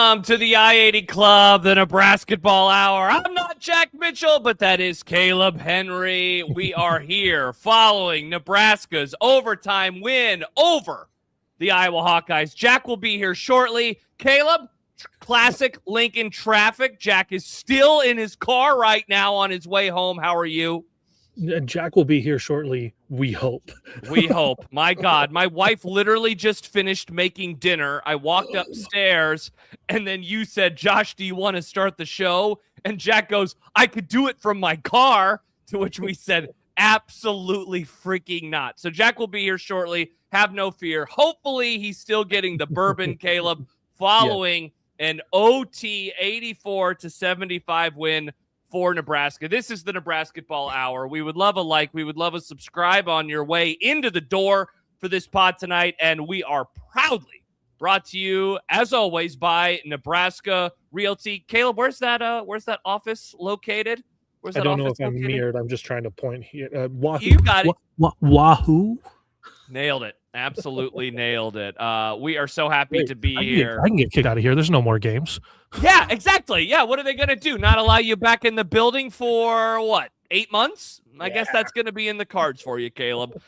Welcome to the I-80 Club, the Nebrasketball Hour. I'm not Jack Mitchell, but that is Kaleb Henry. We are here following Nebraska's overtime win over the Iowa Hawkeyes. Jack will be here shortly. Kaleb, classic Lincoln traffic. Jack is still in his car right now on his way home. How are you? Jack will be here shortly. We hope. We hope. My God, my wife literally just finished making dinner. I walked upstairs, and then you said, Josh, do you want to start the show? And Jack goes, I could do it from my car, to which we said, absolutely freaking not. So Jack will be here shortly. Have no fear. Hopefully he's still getting the bourbon, Kaleb, following an OT 84-75 win for Nebraska. This is the Nebrasketball Hour. We would love a like. We would love a subscribe on your way into the door for this pod tonight. And we are proudly brought to you, as always, by Nebraska Realty. Kaleb, where's that office located? Where's that I don't know office if I'm located? mirrored. I'm just trying to point here. Wahoo. You got it. Wahoo. Nailed it. Absolutely nailed it. We are so happy to be here. I can get kicked out of here. There's no more games. Yeah, exactly. Yeah, what are they going to do? Not allow you back in the building for, what, 8 months? I guess that's going to be in the cards for you, Kaleb.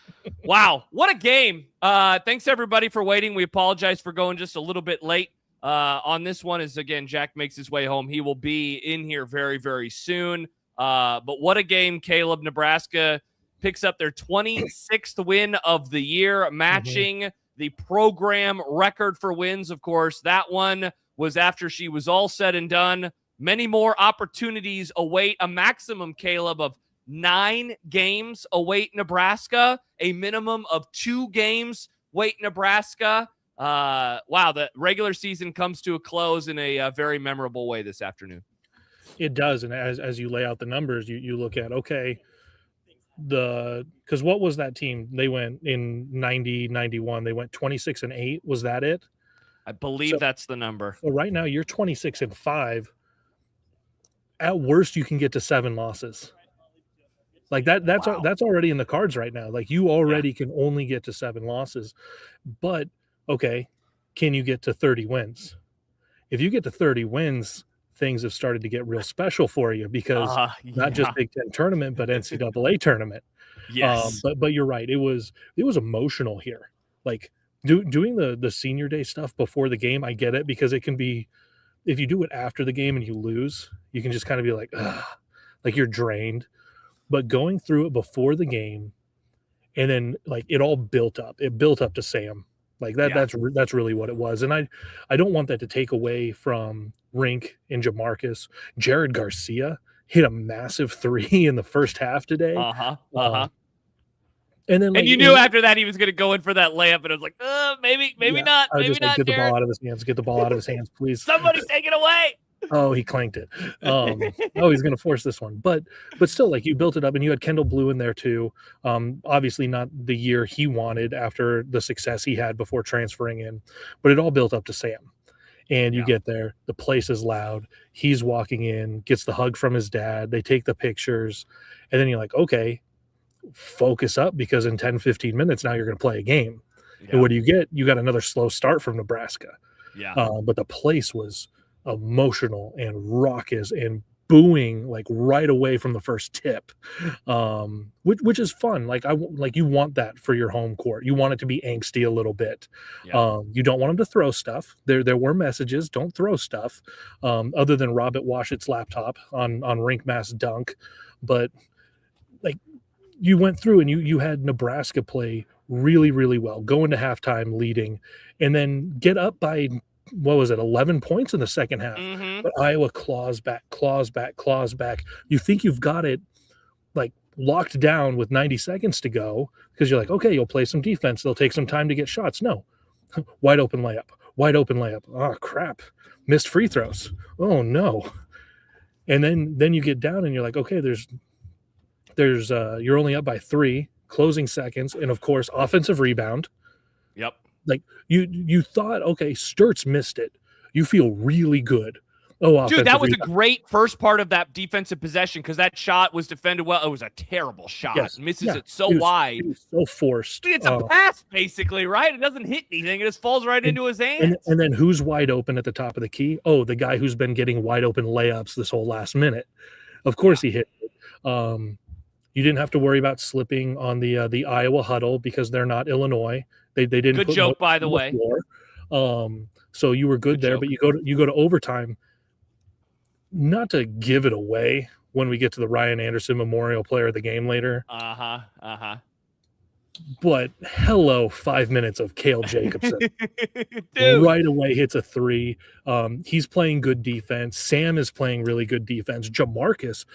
Wow, what a game. Thanks, everybody, for waiting. We apologize for going just a little bit late on this one. As, again, Jack makes his way home. He will be in here very, very soon. But what a game, Kaleb. Nebraska picks up their 26th win of the year, matching the program record for wins, of course. That one was after she was all said and done. Many more opportunities await. A maximum, Kaleb, of 9 games await Nebraska. A minimum of 2 games wait Nebraska. Wow, the regular season comes to a close in a very memorable way this afternoon. It does. And as you lay out the numbers, you look at, okay, because what was that team? They went in 90, 91. They went 26-8. Was that it? I believe that's the number. So right now you're 26-5. At worst, you can get to 7 losses. Like that's already in the cards right now. Like you already can only get to 7 losses. But okay, can you get to 30 wins? If you get to 30 wins, things have started to get real special for you because not just Big Ten tournament, but NCAA tournament. Yes. But you're right. It was emotional here. Like doing the senior day stuff before the game, I get it, because it can be, if you do it after the game and you lose, you can just kind of be like, ugh, like you're drained. But going through it before the game, and then like it all built up. It built up to Sam. Like that's really what it was. And I don't want that to take away from Rink and Jamarcus. Jared Garcia hit a massive 3 in the first half today. And then, like, and you knew after that he was going to go in for that layup, and it was like, maybe not. I was maybe just not. Like, get the ball out of his hands. Get the ball out of his hands, please. Somebody take it away. Oh, he clanked it. He's going to force this one. But still, like, you built it up, and you had Kendall Blue in there too. Obviously not the year he wanted after the success he had before transferring in, but it all built up to Sam. And you get there, the place is loud. He's walking in, gets the hug from his dad. They take the pictures, and then you're like, okay, focus up, because in 10, 15 minutes now you're going to play a game. And what do you get? You got another slow start from Nebraska. But the place was emotional and raucous and booing like right away from the first tip, which is fun. Like you want that for your home court. You want it to be angsty a little bit. You don't want them to throw stuff. There were messages, don't throw stuff, other than Robert Washett's laptop on Rink Mass Dunk. But like, you went through and you had Nebraska play really, really well, go into halftime leading, and then get up by, 11 points in the second half. But Iowa claws back. You think you've got it like locked down with 90 seconds to go, because you're like, okay, you'll play some defense. They'll take some time to get shots. No. Wide open layup. Oh, crap. Missed free throws. Oh, no. And then you get down and you're like, okay, there's you're only up by 3, closing seconds, and of course, offensive rebound. Yep. Like you thought, okay, Sturtz missed it. You feel really good. Oh, dude, that was rebound. a great first part of that defensive possession because that shot was defended well. It was a terrible shot. Yes. Misses it so wide. It was so forced. It's a pass, basically, right? It doesn't hit anything. It just falls right into his hands. And then who's wide open at the top of the key? Oh, the guy who's been getting wide open layups this whole last minute. Of course he hit it. You didn't have to worry about slipping on the Iowa huddle because they're not Illinois. They didn't. Good joke, by the way. So you were good there, joke. but you go to overtime. Not to give it away when we get to the Ryan Anderson Memorial Player of the Game later. But hello, 5 minutes of Cale Jacobson. Right away hits a three. He's playing good defense. Sam is playing really good defense. Jamarcus,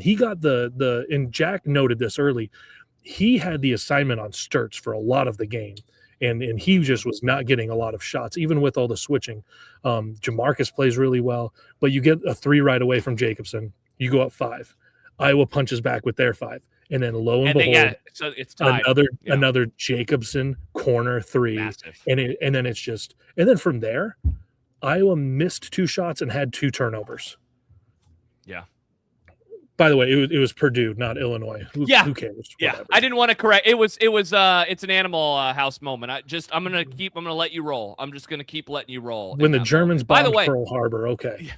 he got and Jack noted this early, he had the assignment on Sturts for a lot of the game. And he just was not getting a lot of shots, even with all the switching. Jamarcus plays really well, but you get a three right away from Jacobson. You go up 5. Iowa punches back with their 5. And then lo and behold, so it's tied. Another Jacobson corner 3. Massive. And then from there, Iowa missed 2 shots and had 2 turnovers. Yeah. By the way, it was Purdue, not Illinois. Who cares? Yeah. Whatever. I didn't want to correct. It's an Animal House moment. I'm going to let you roll. I'm just going to keep letting you roll. When the Germans bombed Pearl Harbor. Okay.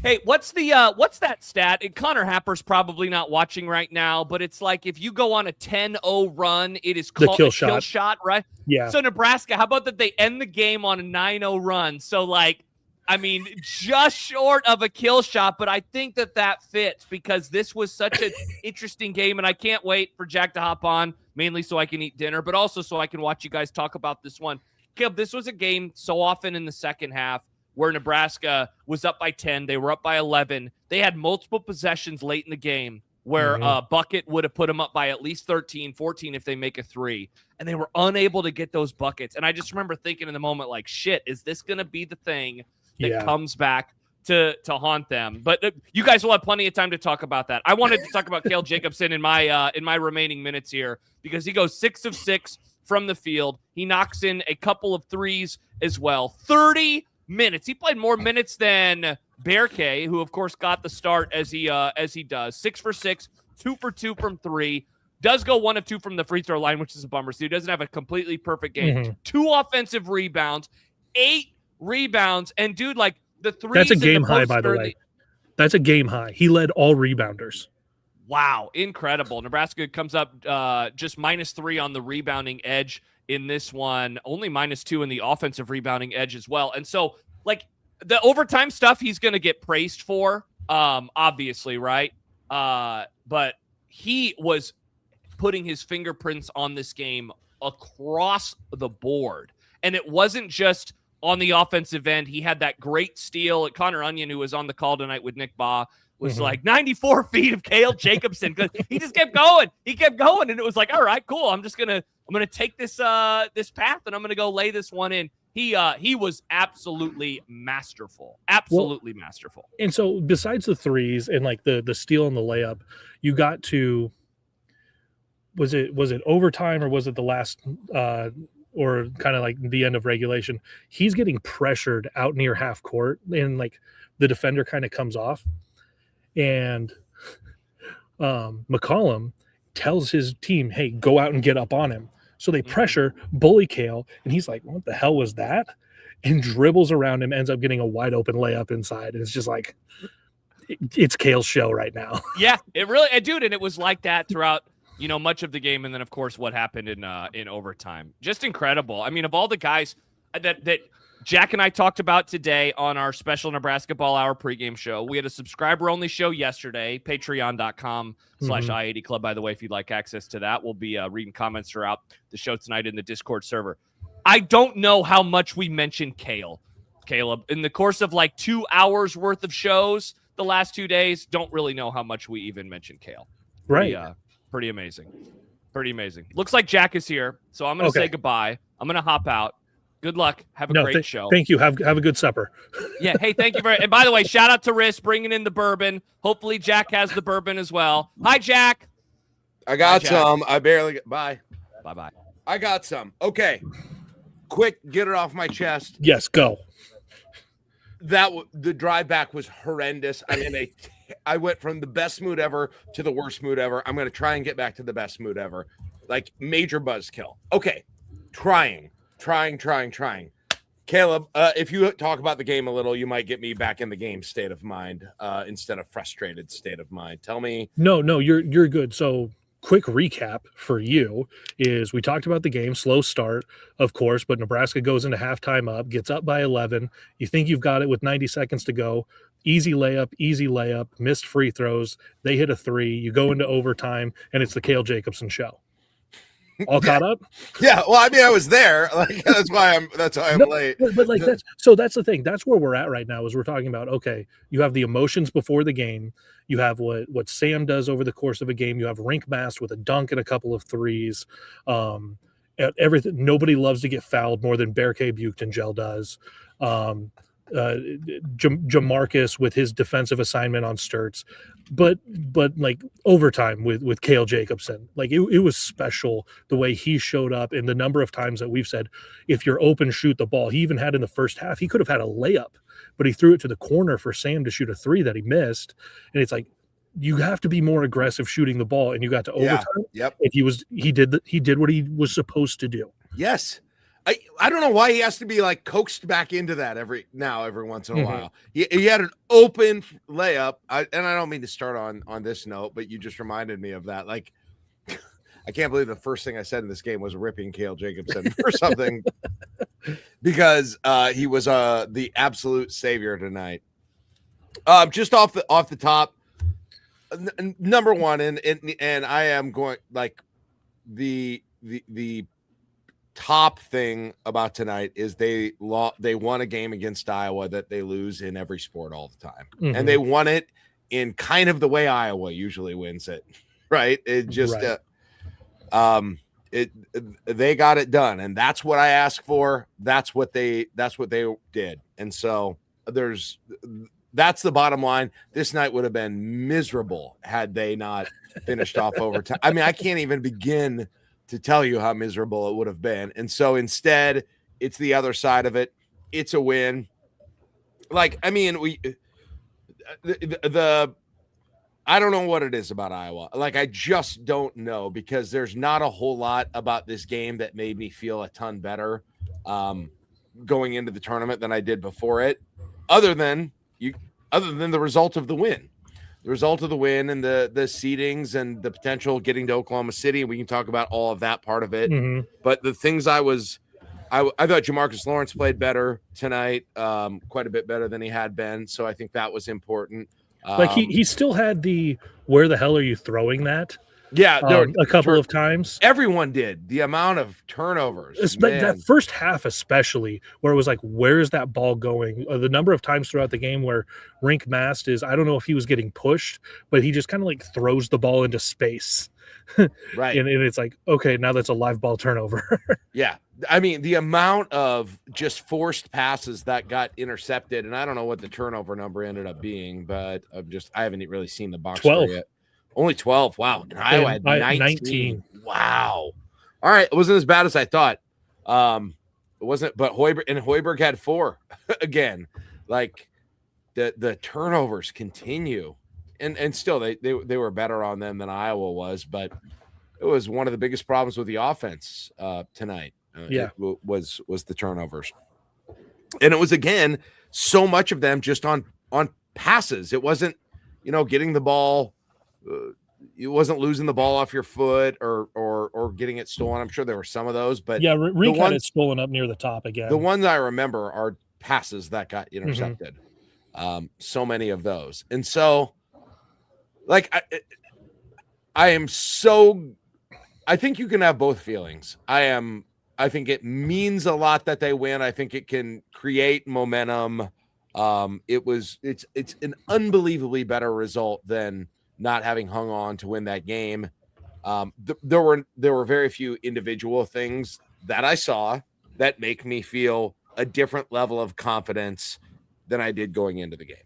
Hey, what's that stat? And Connor Happer's probably not watching right now, but it's like if you go on a 10-0 run, it is called a kill shot, right? Yeah. So Nebraska, how about that they end the game on a 9-0 run? So just short of a kill shot, but I think that fits because this was such an interesting game, and I can't wait for Jack to hop on, mainly so I can eat dinner, but also so I can watch you guys talk about this one. Caleb, this was a game so often in the second half where Nebraska was up by 10. They were up by 11. They had multiple possessions late in the game where bucket would have put them up by at least 13, 14 if they make a 3. And they were unable to get those buckets. And I just remember thinking in the moment, like, shit, is this going to be the thing that comes back to haunt them? But you guys will have plenty of time to talk about that. I wanted to talk about Cale Jacobson in my remaining minutes here because he goes 6 of 6 from the field. He knocks in a couple of threes as well. 30 minutes. He played more minutes than Bearkay, who of course got the start as he does. 6 for 6, 2 for 2 from 3. Does go 1 of 2 from the free throw line, which is a bummer. So he doesn't have a completely perfect game. 2 offensive rebounds, 8 rebounds, and dude, like the threes. That's a game high, by the way. That's a game high. He led all rebounders. Wow, incredible. Nebraska comes up just -3 on the rebounding edge in this one, only -2 in the offensive rebounding edge as well. And so, like, the overtime stuff he's going to get praised for, obviously, right? But he was putting his fingerprints on this game across the board. And it wasn't just on the offensive end. He had that great steal. Connor Onion, who was on the call tonight with Nick Baugh, was like 94 feet of Cale Jacobson because he just kept going. He kept going, and it was like, all right, cool. I'm gonna take this path, and I'm gonna go lay this one in. He was absolutely masterful, masterful. And so, besides the threes and like the steal and the layup, you got to was it overtime or was it the last or kind of like the end of regulation? He's getting pressured out near half court, and like the defender kind of comes off. And McCollum tells his team, hey, go out and get up on him. So they pressure, bully Cale, and he's like, what the hell was that? And dribbles around him, ends up getting a wide open layup inside. And it's just like, it's Cale's show right now. Yeah, it really, dude, and it was like that throughout, much of the game. And then, of course, what happened in overtime. Just incredible. I mean, of all the guys that Jack and I talked about today on our special Nebrasketball Hour pregame show. We had a subscriber-only show yesterday, patreon.com/I80 Club, by the way, if you'd like access to that. We'll be reading comments throughout the show tonight in the Discord server. I don't know how much we mentioned Cale, Caleb. In the course of like 2 hours worth of shows the last 2 days, don't really know how much we even mentioned Cale. Right. Pretty amazing. Pretty amazing. Looks like Jack is here, so I'm going to say goodbye. I'm going to hop out. Good luck. Have a great show. Thank you. Have a good supper. Yeah. Hey, thank you very. And by the way, shout out to Riss bringing in the bourbon. Hopefully, Jack has the bourbon as well. Hi, Jack. I got some. I barely get. Bye. Bye. I got some. Okay. Quick, get it off my chest. Yes, go. the drive back was horrendous. I mean, I went from the best mood ever to the worst mood ever. I'm going to try and get back to the best mood ever. Like major buzzkill. Okay. Trying. Kaleb, if you talk about the game a little, you might get me back in the game state of mind instead of frustrated state of mind. Tell me. No, you're good. So quick recap for you is we talked about the game, slow start, of course, but Nebraska goes into halftime up, gets up by 11. You think you've got it with 90 seconds to go. Easy layup, missed free throws. They hit a 3. You go into overtime, and it's the Cale Jacobson show. All caught up? Yeah. Well, I mean, I was there. Like that's why I'm late. But like that's the thing. That's where we're at right now. Is we're talking about, okay, you have the emotions before the game. You have what Sam does over the course of a game. You have Rink Mast with a dunk and a couple of threes. Everything. Nobody loves to get fouled more than Berke Buchtengel does. Jamarcus with his defensive assignment on Sturts, but like overtime with Cale Jacobson, like it was special the way he showed up and the number of times that we've said, if you're open, shoot the ball. He even had in the first half, he could have had a layup, but he threw it to the corner for Sam to shoot a 3 that he missed. And it's like, you have to be more aggressive shooting the ball, and you got to overtime. Yep. And he did what he was supposed to do. Yes. I don't know why he has to be like coaxed back into that every once in a while. He had an open layup. And I don't mean to start on this note, but you just reminded me of that. Like, I can't believe the first thing I said in this game was ripping Cale Jacobson or something because he was the absolute savior tonight. Just off the top, number one, and I am going like the top thing about tonight is they won a game against Iowa that they lose in every sport all the time. And they won it in kind of the way Iowa usually wins it, right? It just they got it done, and that's what I asked for. That's what they did. And so that's the bottom line. This night would have been miserable had they not finished off overtime. I mean, I can't even begin to tell you how miserable it would have been. And so instead, it's the other side of it. It's a win. Like, I mean, I don't know what it is about Iowa. Like, I just don't know, because there's not a whole lot about this game that made me feel a ton better going into the tournament than I did before it, other than the result of the win. The result of the win and the seedings and the potential getting to Oklahoma City. We can talk about all of that part of it. But the things I thought Jamarcus Lawrence played better tonight, quite a bit better than he had been. So I think that was important. Like he still had the, where the hell are you throwing that? Yeah, a couple of times. Everyone did. The amount of turnovers. That first half especially, where it was like, where's that ball going? The number of times throughout the game where Rink Mast is, I don't know if he was getting pushed, but he just kind of like throws the ball into space. Right. And it's like, okay, now that's a live ball turnover. Yeah. I mean, the amount of just forced passes that got intercepted, and I don't know what the turnover number ended up being, but I haven't really seen the box 12 yet. Only 12. Wow. And Iowa had 19. Wow. All right. It wasn't as bad as I thought. It wasn't, but Hoiberg had 4 again. Like the turnovers continue. And still they were better on them than Iowa was, but it was one of the biggest problems with the offense tonight. It was the turnovers. And it was, again, so much of them just on passes. It wasn't, getting the ball. It wasn't losing the ball off your foot or getting it stolen. I'm sure there were some of those, but Rink had it stolen up near the top again. The ones I remember are passes that got intercepted. So many of those. And so, like, I think you can have both feelings. I think it means a lot that they win. I think it can create momentum. It's an unbelievably better result than not having hung on to win that game. There were very few individual things that I saw that make me feel a different level of confidence than I did going into the game.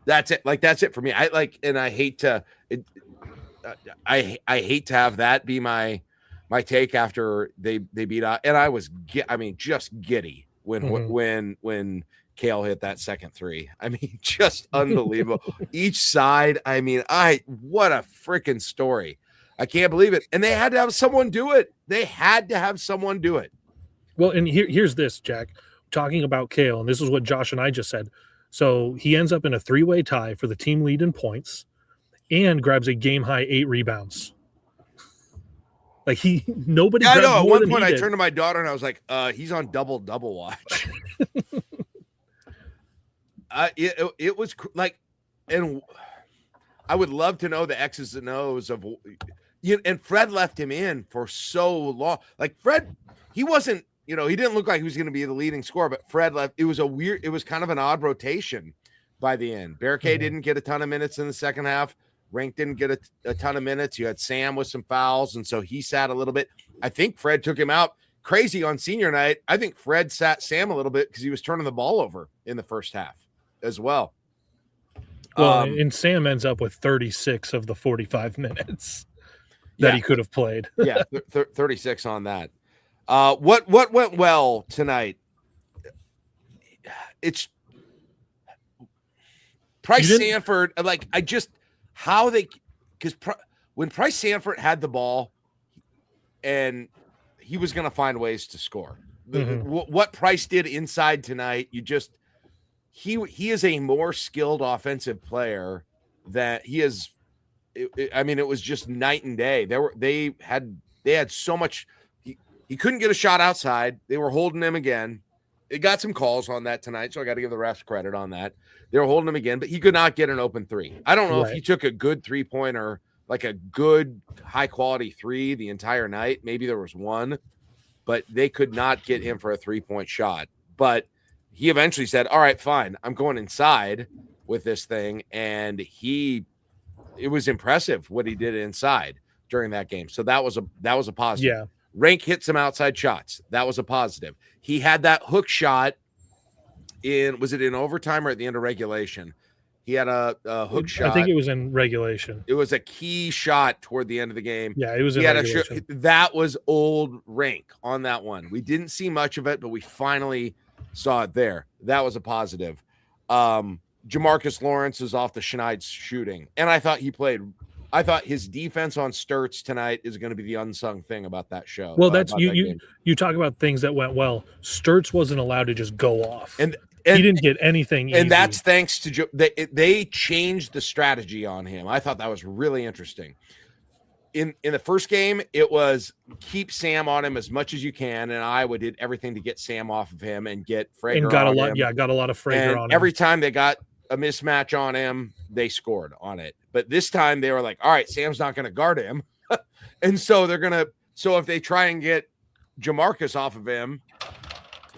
That's it. Like, that's it for me. I hate to hate to have that be my take after they beat out. And I was, just giddy when Cale hit that second three. I mean, just unbelievable. Each side, I mean, what a freaking story. I can't believe it. And they had to have someone do it. Well, and here's this, Jack, talking about Cale, and this is what Josh and I just said. So he ends up in a 3-way tie for the team lead in points and grabs a game-high 8 rebounds. Like nobody. Yeah, I know. At one point, I turned to my daughter and I was like, "He's on double watch." It was like, and I would love to know the X's and O's of, and Fred left him in for so long. Like Fred, he wasn't, he didn't look like he was going to be the leading scorer, but Fred left. It was kind of an odd rotation by the end. Barricade didn't get a ton of minutes in the second half. Rank didn't get a ton of minutes. You had Sam with some fouls, and so he sat a little bit. I think Fred took him out. Crazy on senior night. I think Fred sat Sam a little bit because he was turning the ball over in the first half as well. Well, and Sam ends up with 36 of the 45 minutes that he could have played. 36 on that. What went well tonight? It's Price Sanford. Like when Price Sanford had the ball and he was going to find ways to score. What Price did inside tonight, he is a more skilled offensive player that he is. It was just night and day. They had so much. He couldn't get a shot outside. They were holding him again. It got some calls on that tonight, so I got to give the refs credit on that. They were holding him again, but he could not get an open three. I don't know if he took a good 3-pointer, like a good high-quality three the entire night. Maybe there was one, but they could not get him for a 3-point shot. But he eventually said, all right, fine, I'm going inside with this thing, and it was impressive what he did inside during that game. So that was a positive. Yeah. Rank hit some outside shots. That was a positive. He had that hook shot was it in overtime or at the end of regulation? He had a hook shot. I think it was in regulation. It was a key shot toward the end of the game. Yeah, it was in regulation. That was old Rank on that one. We didn't see much of it, but we finally saw it there. That was a positive. Jamarcus Lawrence is off the Schneid's shooting, and I thought his defense on Sturts tonight is going to be the unsung thing about that show. Well, that's you talk about things that went well. Sturts wasn't allowed to just go off, and he didn't get anything easy. And that's thanks to they changed the strategy on him. I thought that was really interesting. In the first game, it was keep Sam on him as much as you can, and Iowa did everything to get Sam off of him and get Frager and got on a lot. him. Yeah, got a lot of Frager on him. Every time they got a mismatch on him, they scored on it. But this time they were like, all right, Sam's not going to guard him. And so if they try and get Jamarcus off of him,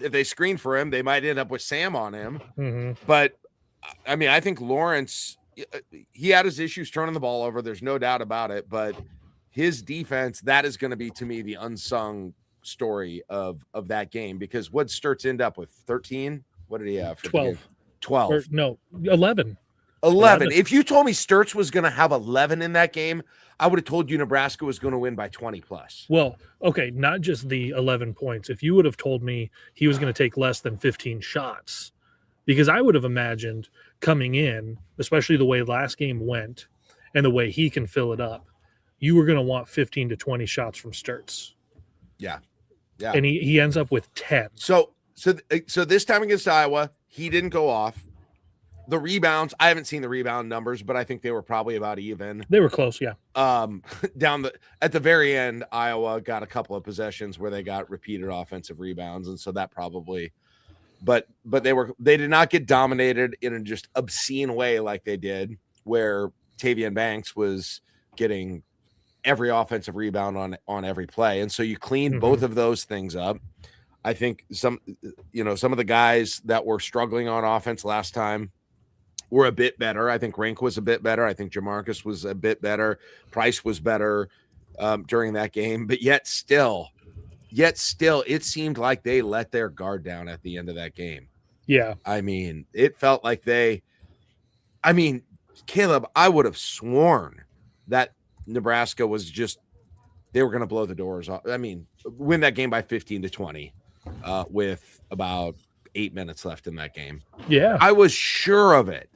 if they screen for him, they might end up with Sam on him. But I think Lawrence, he had his issues turning the ball over. There's no doubt about it. But his defense, that is going to be, to me, the unsung story of that game, because what Sturts end up with 13? What did he have? 12. 12. No, 11. 11. If you told me Sturts was going to have 11 in that game, I would have told you Nebraska was going to win by 20 plus. Well, okay, not just the 11 points. If you would have told me he was going to take less than 15 shots, because I would have imagined coming in, especially the way last game went and the way he can fill it up, you were going to want 15 to 20 shots from Sturts. Yeah. And he ends up with 10. So this time against Iowa, he didn't go off. The rebounds, I haven't seen the rebound numbers, but I think they were probably about even. They were close, yeah. At the very end, Iowa got a couple of possessions where they got repeated offensive rebounds, and so that probably, but they did not get dominated in a just obscene way like they did, where Tavian Banks was getting every offensive rebound on every play, and so you cleaned both of those things up. I think some of the guys that were struggling on offense last time were a bit better. I think Rank was a bit better. I think Jamarcus was a bit better. Price was better during that game. But yet still, it seemed like they let their guard down at the end of that game. Yeah. I mean, it felt like Kaleb, I would have sworn that Nebraska was they were going to blow the doors off. I mean, win that game by 15 to 20 with about 8 minutes left in that game. Yeah. I was sure of it.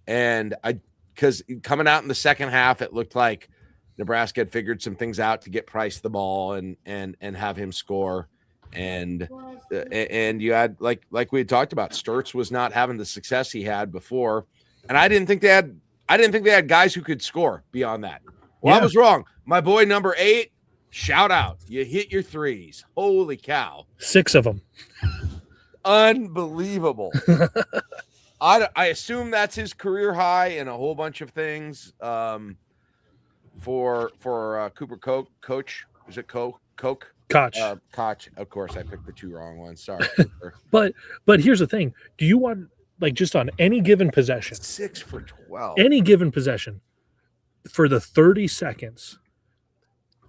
And because coming out in the second half, it looked like Nebraska had figured some things out to get Price the ball and have him score. And you had like we had talked about, Sturtz was not having the success he had before. And I didn't think they had guys who could score beyond that. Well, I was wrong. My boy number 8, shout out. You hit your threes. Holy cow. 6 of them. Unbelievable. I assume that's his career high in a whole bunch of things. For Cooper Coach. Is it Coach? Koch. Koch. Of course, I picked the 2 wrong ones. Sorry. But here's the thing. Do you want, like, just on any given possession, 6 for 12. any given possession, for the 30 seconds,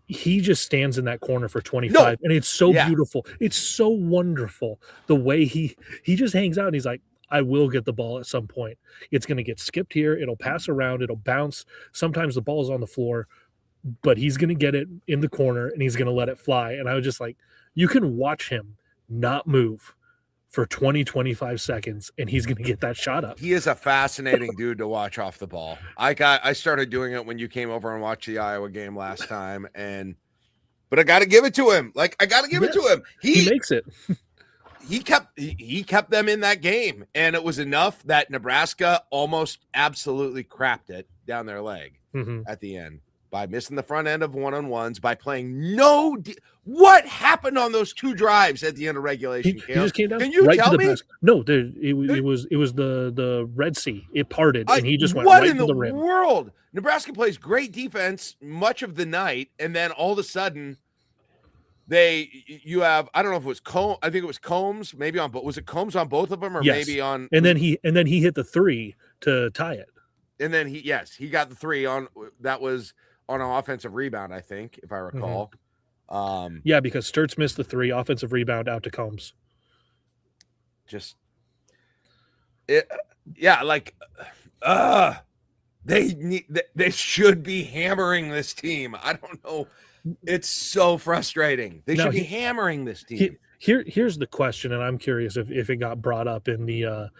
he just stands in that corner for 25, and it's so beautiful. It's so wonderful the way he just hangs out, and he's like, I will get the ball at some point. It's going to get skipped here. It'll pass around. It'll bounce. Sometimes the ball is on the floor, but he's going to get it in the corner, and he's going to let it fly. And I was just like, you can watch him not move for 20, 25 seconds, and he's going to get that shot up. He is a fascinating dude to watch off the ball. I started doing it when you came over and watched the Iowa game last time, but I got to give it to him. Like, I got to give it to him. He makes it. He kept them in that game, and it was enough that Nebraska almost absolutely crapped it down their leg at the end by missing the front end of one-on-ones, by playing what happened on those 2 drives at the end of regulation? He just came down. Can you tell me? No, it was the Red Sea. It parted, and he just went right to the rim. What in the world? Nebraska plays great defense much of the night, and then all of a sudden, you have, I don't know if it was Combs. I think it was Combs, maybe on, but was it Combs on both of them, or maybe on? And then he hit the 3 to tie it. And then he got the 3 on. That was on an offensive rebound, I think, if I recall. Because Sturtz missed the 3, offensive rebound out to Combs. They should be hammering this team. I don't know. It's so frustrating. They should be hammering this team. Here's the question, and I'm curious if it got brought up in the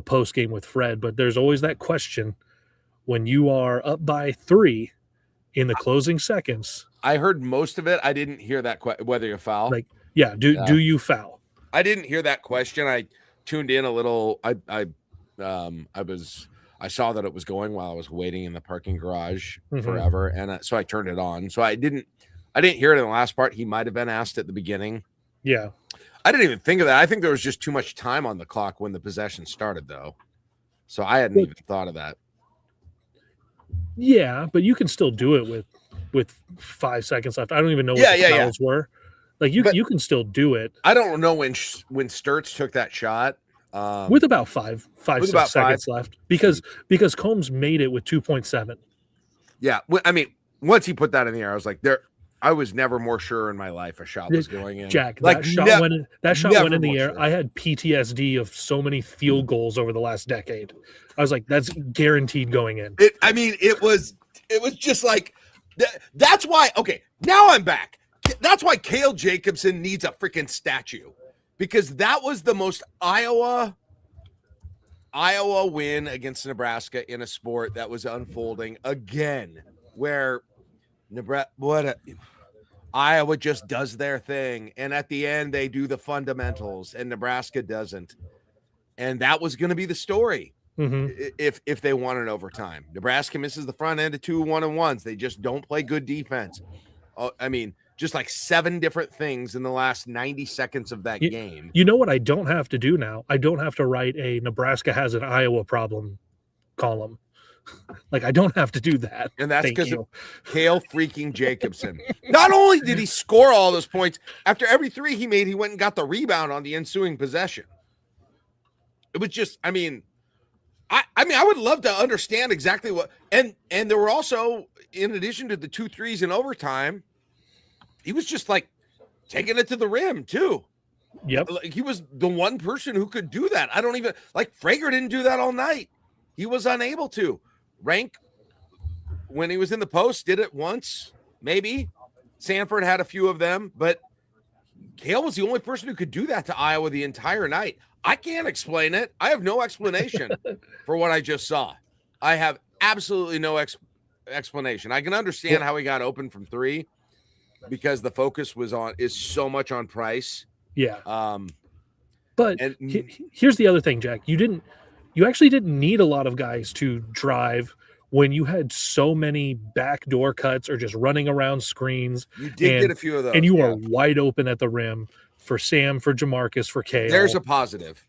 post game with Fred, but there's always that question when you are up by 3 in the closing seconds. I heard most of it. I didn't hear that whether you foul. Do you foul? I didn't hear that question. I tuned in a little. I saw that it was going while I was waiting in the parking garage forever, and so I turned it on. So I didn't hear it in the last part. He might have been asked at the beginning. Yeah. I didn't even think of that. I think there was just too much time on the clock when the possession started, though. So I hadn't even thought of that. Yeah, but you can still do it with 5 seconds left. I don't even know what the fouls were. Like, you can still do it. I don't know when Sturtz took that shot. With about 6 seconds left. Because Combs made it with 2.7. Yeah. I mean, once he put that in the air, I was like, I was never more sure in my life a shot was going in. Jack, like, that shot went in the air. Sure. I had PTSD of so many field goals over the last decade. I was like, that's guaranteed going in. It was just like, that's why, okay, now I'm back. That's why Cale Jacobson needs a freaking statue, because that was the most Iowa win against Nebraska in a sport that was unfolding again, where Iowa just does their thing, and at the end they do the fundamentals, and Nebraska doesn't. And that was going to be the story if they won in overtime. Nebraska misses the front end of 2 1-on-1s. They just don't play good defense. Just like 7 different things in the last 90 seconds of that game. You know what I don't have to do now? I don't have to write a Nebraska has an Iowa problem column. Like, I don't have to do that. And that's because of Cale freaking Jacobson. Not only did he score all those points, after every 3 he made, he went and got the rebound on the ensuing possession. It was just, I would love to understand exactly what, and there were also, in addition to the 2 threes in overtime, he was just like taking it to the rim too. Yep. Like, he was the one person who could do that. I don't even, like, Frager didn't do that all night. He was unable to. Rank, when he was in the post, did it once, maybe. Sanford had a few of them, but Cale was the only person who could do that to Iowa the entire night. I can't explain it. I have no explanation for what I just saw. I have absolutely no explanation. I can understand how he got open from 3 because the focus is so much on Price. Yeah. But here's the other thing, Jack. You actually didn't need a lot of guys to drive when you had so many backdoor cuts or just running around screens. You did get a few of those. And you are wide open at the rim for Sam, for Jamarcus, for Cale. There's a positive.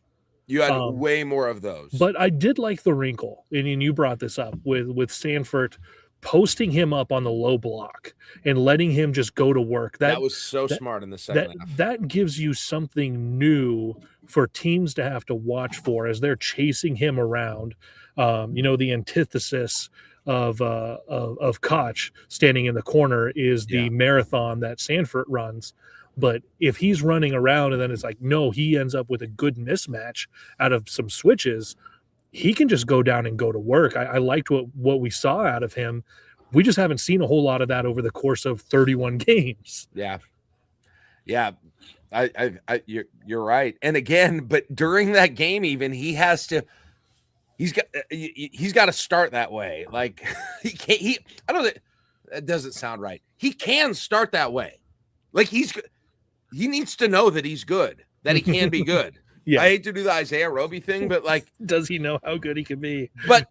You had way more of those. But I did like the wrinkle, and you brought this up with Sanford posting him up on the low block and letting him just go to work. That was so smart in the second half. That gives you something new for teams to have to watch for as they're chasing him around. The antithesis of Koch standing in the corner is the marathon that Sanford runs. But if he's running around and then it's like, no, he ends up with a good mismatch out of some switches, he can just go down and go to work. I liked what we saw out of him. We just haven't seen a whole lot of that over the course of 31 games. Yeah. Yeah. You're right. And again, but during that game, even he's got to start that way. Like I don't know. That doesn't sound right. He can start that way. Like he needs to know that he's good, that he can be good. Yeah. I hate to do the Isaiah Roby thing, but like, does he know how good he can be? But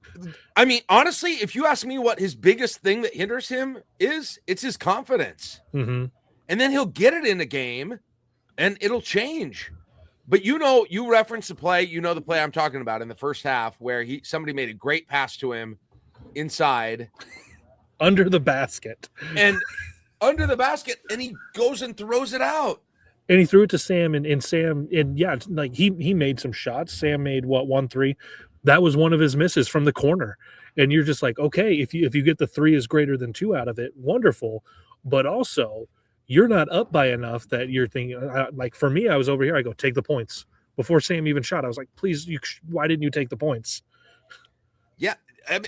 I mean, honestly, if you ask me what his biggest thing that hinders him is, it's his confidence. Mm-hmm. And then he'll get it in a game and it'll change. But you reference the play, the play I'm talking about in the first half where somebody made a great pass to him inside. Under the basket. And he goes and throws it out. And he threw it to Sam, and Sam, and yeah, like he made some shots. Sam made 1-3. That was one of his misses from the corner. And you're just like, okay, if you get the 3 is greater than 2 out of it, wonderful. But also, you're not up by enough that you're thinking, like for me, I was over here. I go, take the points. Before Sam even shot, I was like, please, why didn't you take the points? Yeah, I mean,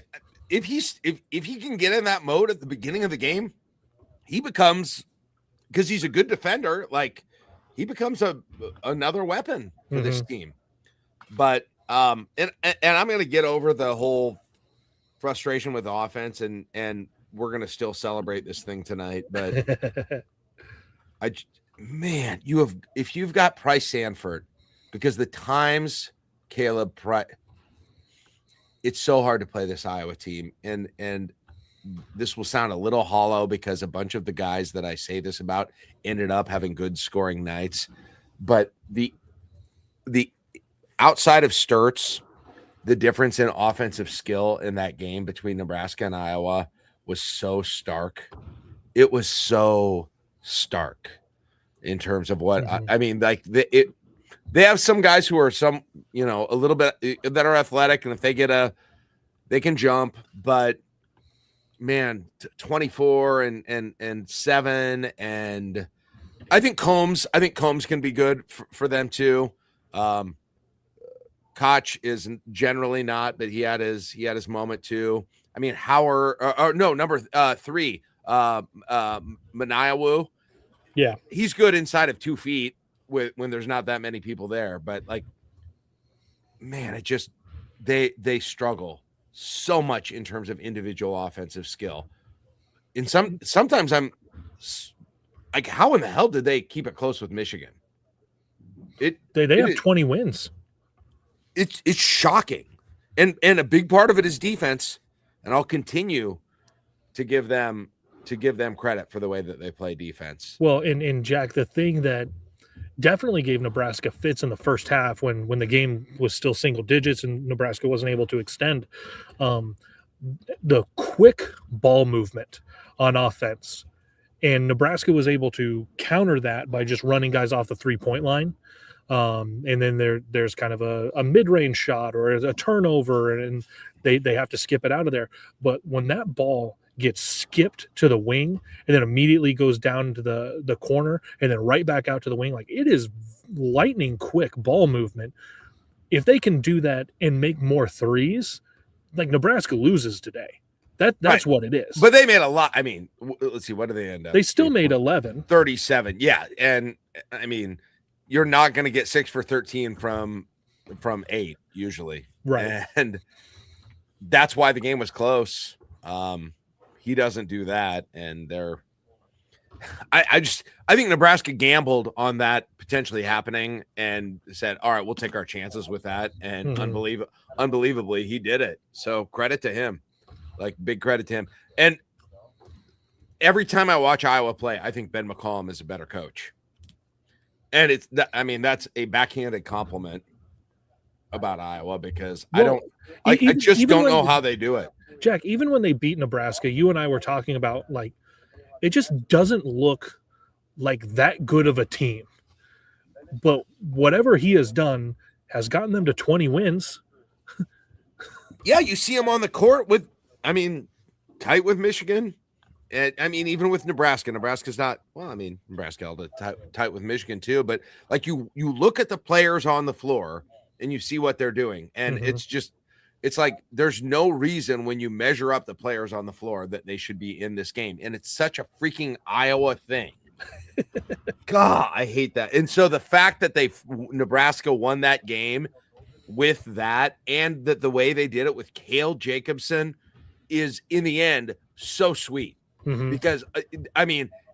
if he can get in that mode at the beginning of the game, he becomes, because he's a good defender, like he becomes another weapon for this team. But and I'm going to get over the whole frustration with the offense, and we're going to still celebrate this thing tonight. But if you've got Price Sanford, because the times Kaleb Price, it's so hard to play this Iowa team, and this will sound a little hollow because a bunch of the guys that I say this about ended up having good scoring nights. But the outside of Sturts, the difference in offensive skill in that game between Nebraska and Iowa was so stark. It was so stark in terms of what I mean, like they have some guys who are a little bit that are athletic, and if they they can jump, but man, 24 and 7, and I think Combs can be good for them too. Koch is generally not, but he had his moment too. I mean, Howard number 3, Manayawu. Yeah, he's good inside of 2 feet when there's not that many people there. But like, man, it just they struggle so much in terms of individual offensive skill. And sometimes I'm like, how in the hell did they keep it close with Michigan? They have 20 wins. It's shocking. And a big part of it is defense. And I'll continue to give them credit for the way that they play defense. Well, and Jack, the thing that definitely gave Nebraska fits in the first half when the game was still single digits and Nebraska wasn't able to extend, the quick ball movement on offense. And Nebraska was able to counter that by just running guys off the 3-point line. And then there's kind of a mid-range shot or a turnover, and they have to skip it out of there. But when that ball gets skipped to the wing and then immediately goes down to the corner and then right back out to the wing, like, it is lightning quick ball movement. If they can do that and make more threes, like, Nebraska loses today. That's what it is. But they made a lot. I mean, let's see, what did they end up? They still made 11. 37. Yeah. And I mean, you're not going to get 6 for 13 from 8 usually. Right. And that's why the game was close. He doesn't do that. And I think Nebraska gambled on that potentially happening and said, all right, we'll take our chances with that. And unbelievably, he did it. So credit to him, like big credit to him. And every time I watch Iowa play, I think Ben McCollum is a better coach. And that's a backhanded compliment about Iowa because I just don't know how they do it. Jack, even when they beat Nebraska, you and I were talking about, like, it just doesn't look like that good of a team. But whatever he has done has gotten them to 20 wins. Yeah, you see him on the court tight with Michigan. And even with Nebraska. Nebraska's not, Nebraska held it tight with Michigan too. But like you look at the players on the floor and you see what they're doing. And it's like there's no reason when you measure up the players on the floor that they should be in this game. And it's such a freaking Iowa thing. God, I hate that. And so the fact that Nebraska won that game with that and that the way they did it with Cale Jacobson is in the end so sweet. Because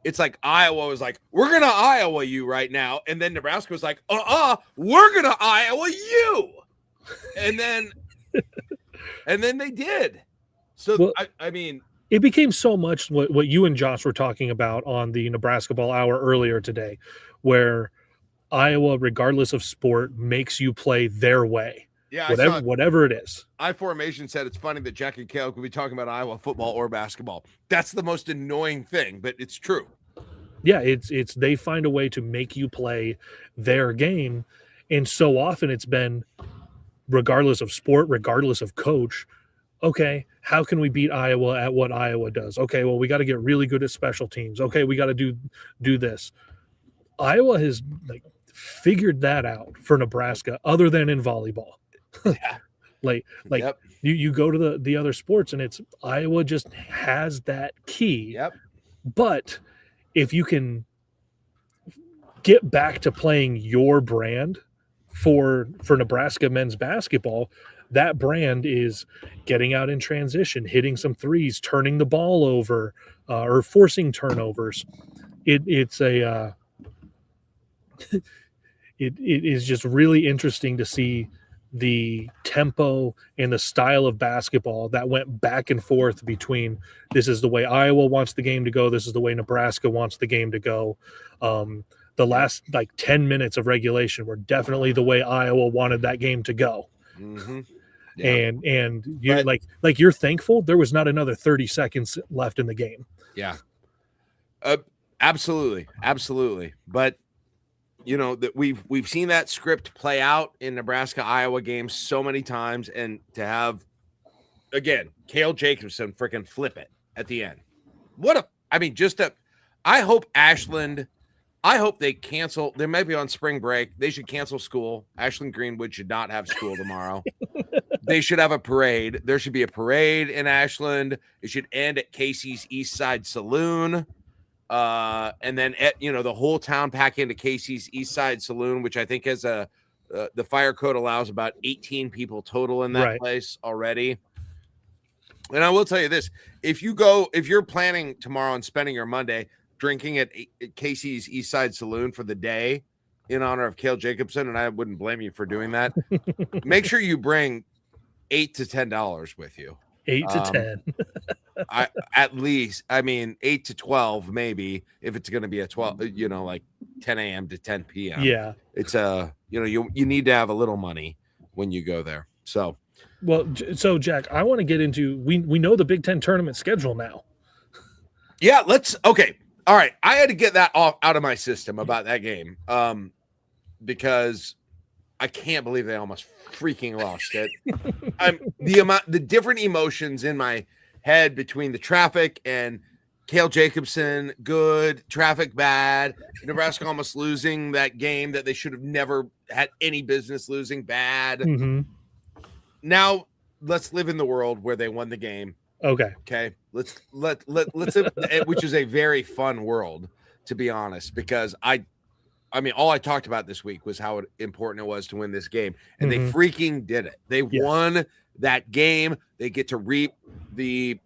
it's like Iowa was like, we're going to Iowa you right now. And then Nebraska was like, we're going to Iowa you. And then they did. So, it became so much what you and Josh were talking about on the Nebrasketball Hour earlier today, where Iowa, regardless of sport, makes you play their way. Yeah, whatever it is. iFormation said it's funny that Jack and Cale could be talking about Iowa football or basketball. That's the most annoying thing, but it's true. Yeah, it's they find a way to make you play their game, and so often it's been, regardless of sport, regardless of coach, okay, how can we beat Iowa at what Iowa does? Okay, well, we got to get really good at special teams. Okay, we got to do this. Iowa has figured that out for Nebraska, other than in volleyball. Yeah. You go to the other sports and it's Iowa just has that key. Yep. But if you can get back to playing your brand for Nebraska men's basketball, that brand is getting out in transition, hitting some threes, turning the ball over, or forcing turnovers. It is just really interesting to see the tempo and the style of basketball that went back and forth between this is the way Iowa wants the game to go, this is the way Nebraska wants the game to go. The last 10 minutes of regulation were definitely the way Iowa wanted that game to go. Mm-hmm. Yeah. And you're you're thankful there was not another 30 seconds left in the game. Yeah. Absolutely. But that we've seen that script play out in Nebraska Iowa games so many times, and to have again Cale Jacobson freaking flip it at the end. I hope Ashland. I hope they cancel. They might be on spring break. They should cancel school. Ashland Greenwood should not have school tomorrow. They should have a parade. There should be a parade in Ashland. It should end at Casey's East Side Saloon. And then the whole town pack into Casey's East Side Saloon, which I think has the fire code allows about 18 people total in that place already. And I will tell you this: if you're planning tomorrow and spending your Monday drinking at Casey's East Side Saloon for the day in honor of Cale Jacobson, and I wouldn't blame you for doing that, make sure you bring $8 to $10 with you. 8 to 10. At least, 8 to 12, maybe, if it's going to be a 12, 10 a.m. to 10 p.m. Yeah. It's you need to have a little money when you go there. So, so Jack, I want to get into, we know the Big Ten tournament schedule now. Yeah, okay. All right. I had to get that out of my system about that game. Because I can't believe they almost freaking lost it. The different emotions in my head between the traffic and Cale Jacobson, good, traffic bad, Nebraska almost losing that game that they should have never had any business losing, bad. Mm-hmm. Now let's live in the world where they won the game Okay. Okay, let's which is a very fun world, to be honest, because I mean, all I talked about this week was how important it was to win this game, and they freaking did it. They won that game. They get to reap the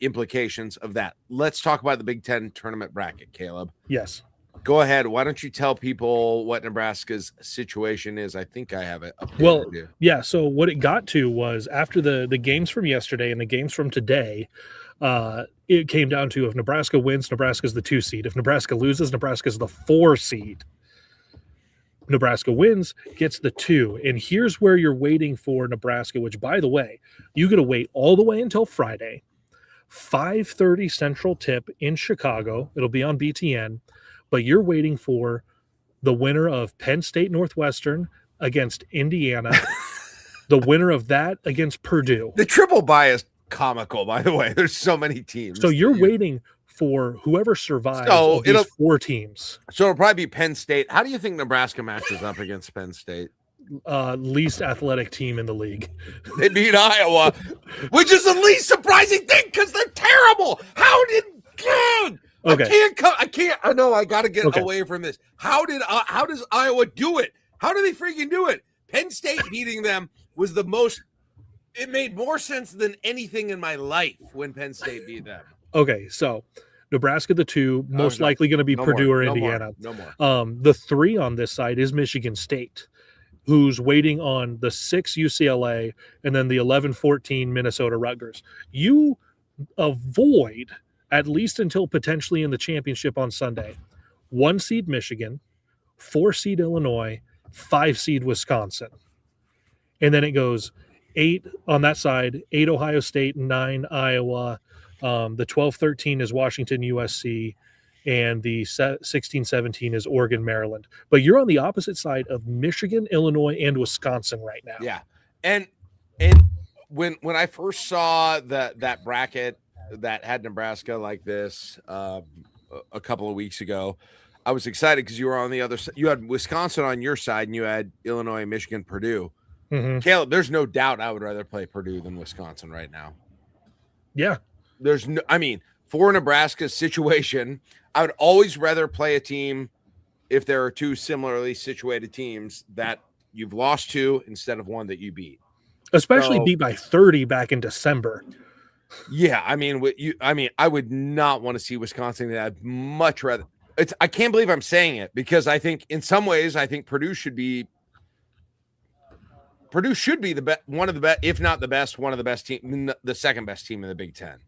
implications of that. Let's talk about the Big Ten tournament bracket, Caleb. Yes. Go ahead. Why don't you tell people what Nebraska's situation is? I think I have it up there. Well, yeah. So what it got to was after the games from yesterday and the games from today, it came down to if Nebraska wins, Nebraska's the 2 seed. If Nebraska loses, Nebraska's the 4 seed. Nebraska wins, gets the 2. And here's where you're waiting for Nebraska, which, by the way, you got to wait all the way until Friday, 5:30 Central tip in Chicago. It'll be on BTN. But you're waiting for the winner of Penn State Northwestern against Indiana, the winner of that against Purdue. The triple bye is comical, by the way. There's so many teams. So you're waiting for whoever survives of these 4 teams. So it'll probably be Penn State. How do you think Nebraska matches up against Penn State? Least athletic team in the league. They beat Iowa, which is the least surprising thing because they're terrible. How did God? Okay. I can't. I know. I got to get away from this. How does Iowa do it? How do they freaking do it? Penn State beating them was the most. It made more sense than anything in my life when Penn State beat them. Okay, so Nebraska the 2, most likely going to be Purdue or Indiana. No more. The 3 on this side is Michigan State, who's waiting on the 6 UCLA and then the 11-14 Minnesota Rutgers. You avoid, at least until potentially in the championship on Sunday, 1 seed Michigan, 4 seed Illinois, 5 seed Wisconsin. And then it goes 8 on that side, 8 Ohio State, 9 Iowa. The 12-13 is Washington, USC, and the 16-17 is Oregon, Maryland. But you're on the opposite side of Michigan, Illinois, and Wisconsin right now. Yeah. And when I first saw that bracket that had Nebraska like this a couple of weeks ago, I was excited because you were on the other side. You had Wisconsin on your side, and you had Illinois, Michigan, Purdue. Caleb, there's no doubt I would rather play Purdue than Wisconsin right now. Yeah. For Nebraska's situation, I would always rather play a team if there are 2 similarly situated teams that you've lost to instead of one that you beat. Especially beat by 30 back in December. Yeah, I would not want to see Wisconsin. I'd much rather. I can't believe I'm saying it because I think in some ways Purdue should be the best, one of the best, if not the best, one of the best team, the second best team in the Big Ten.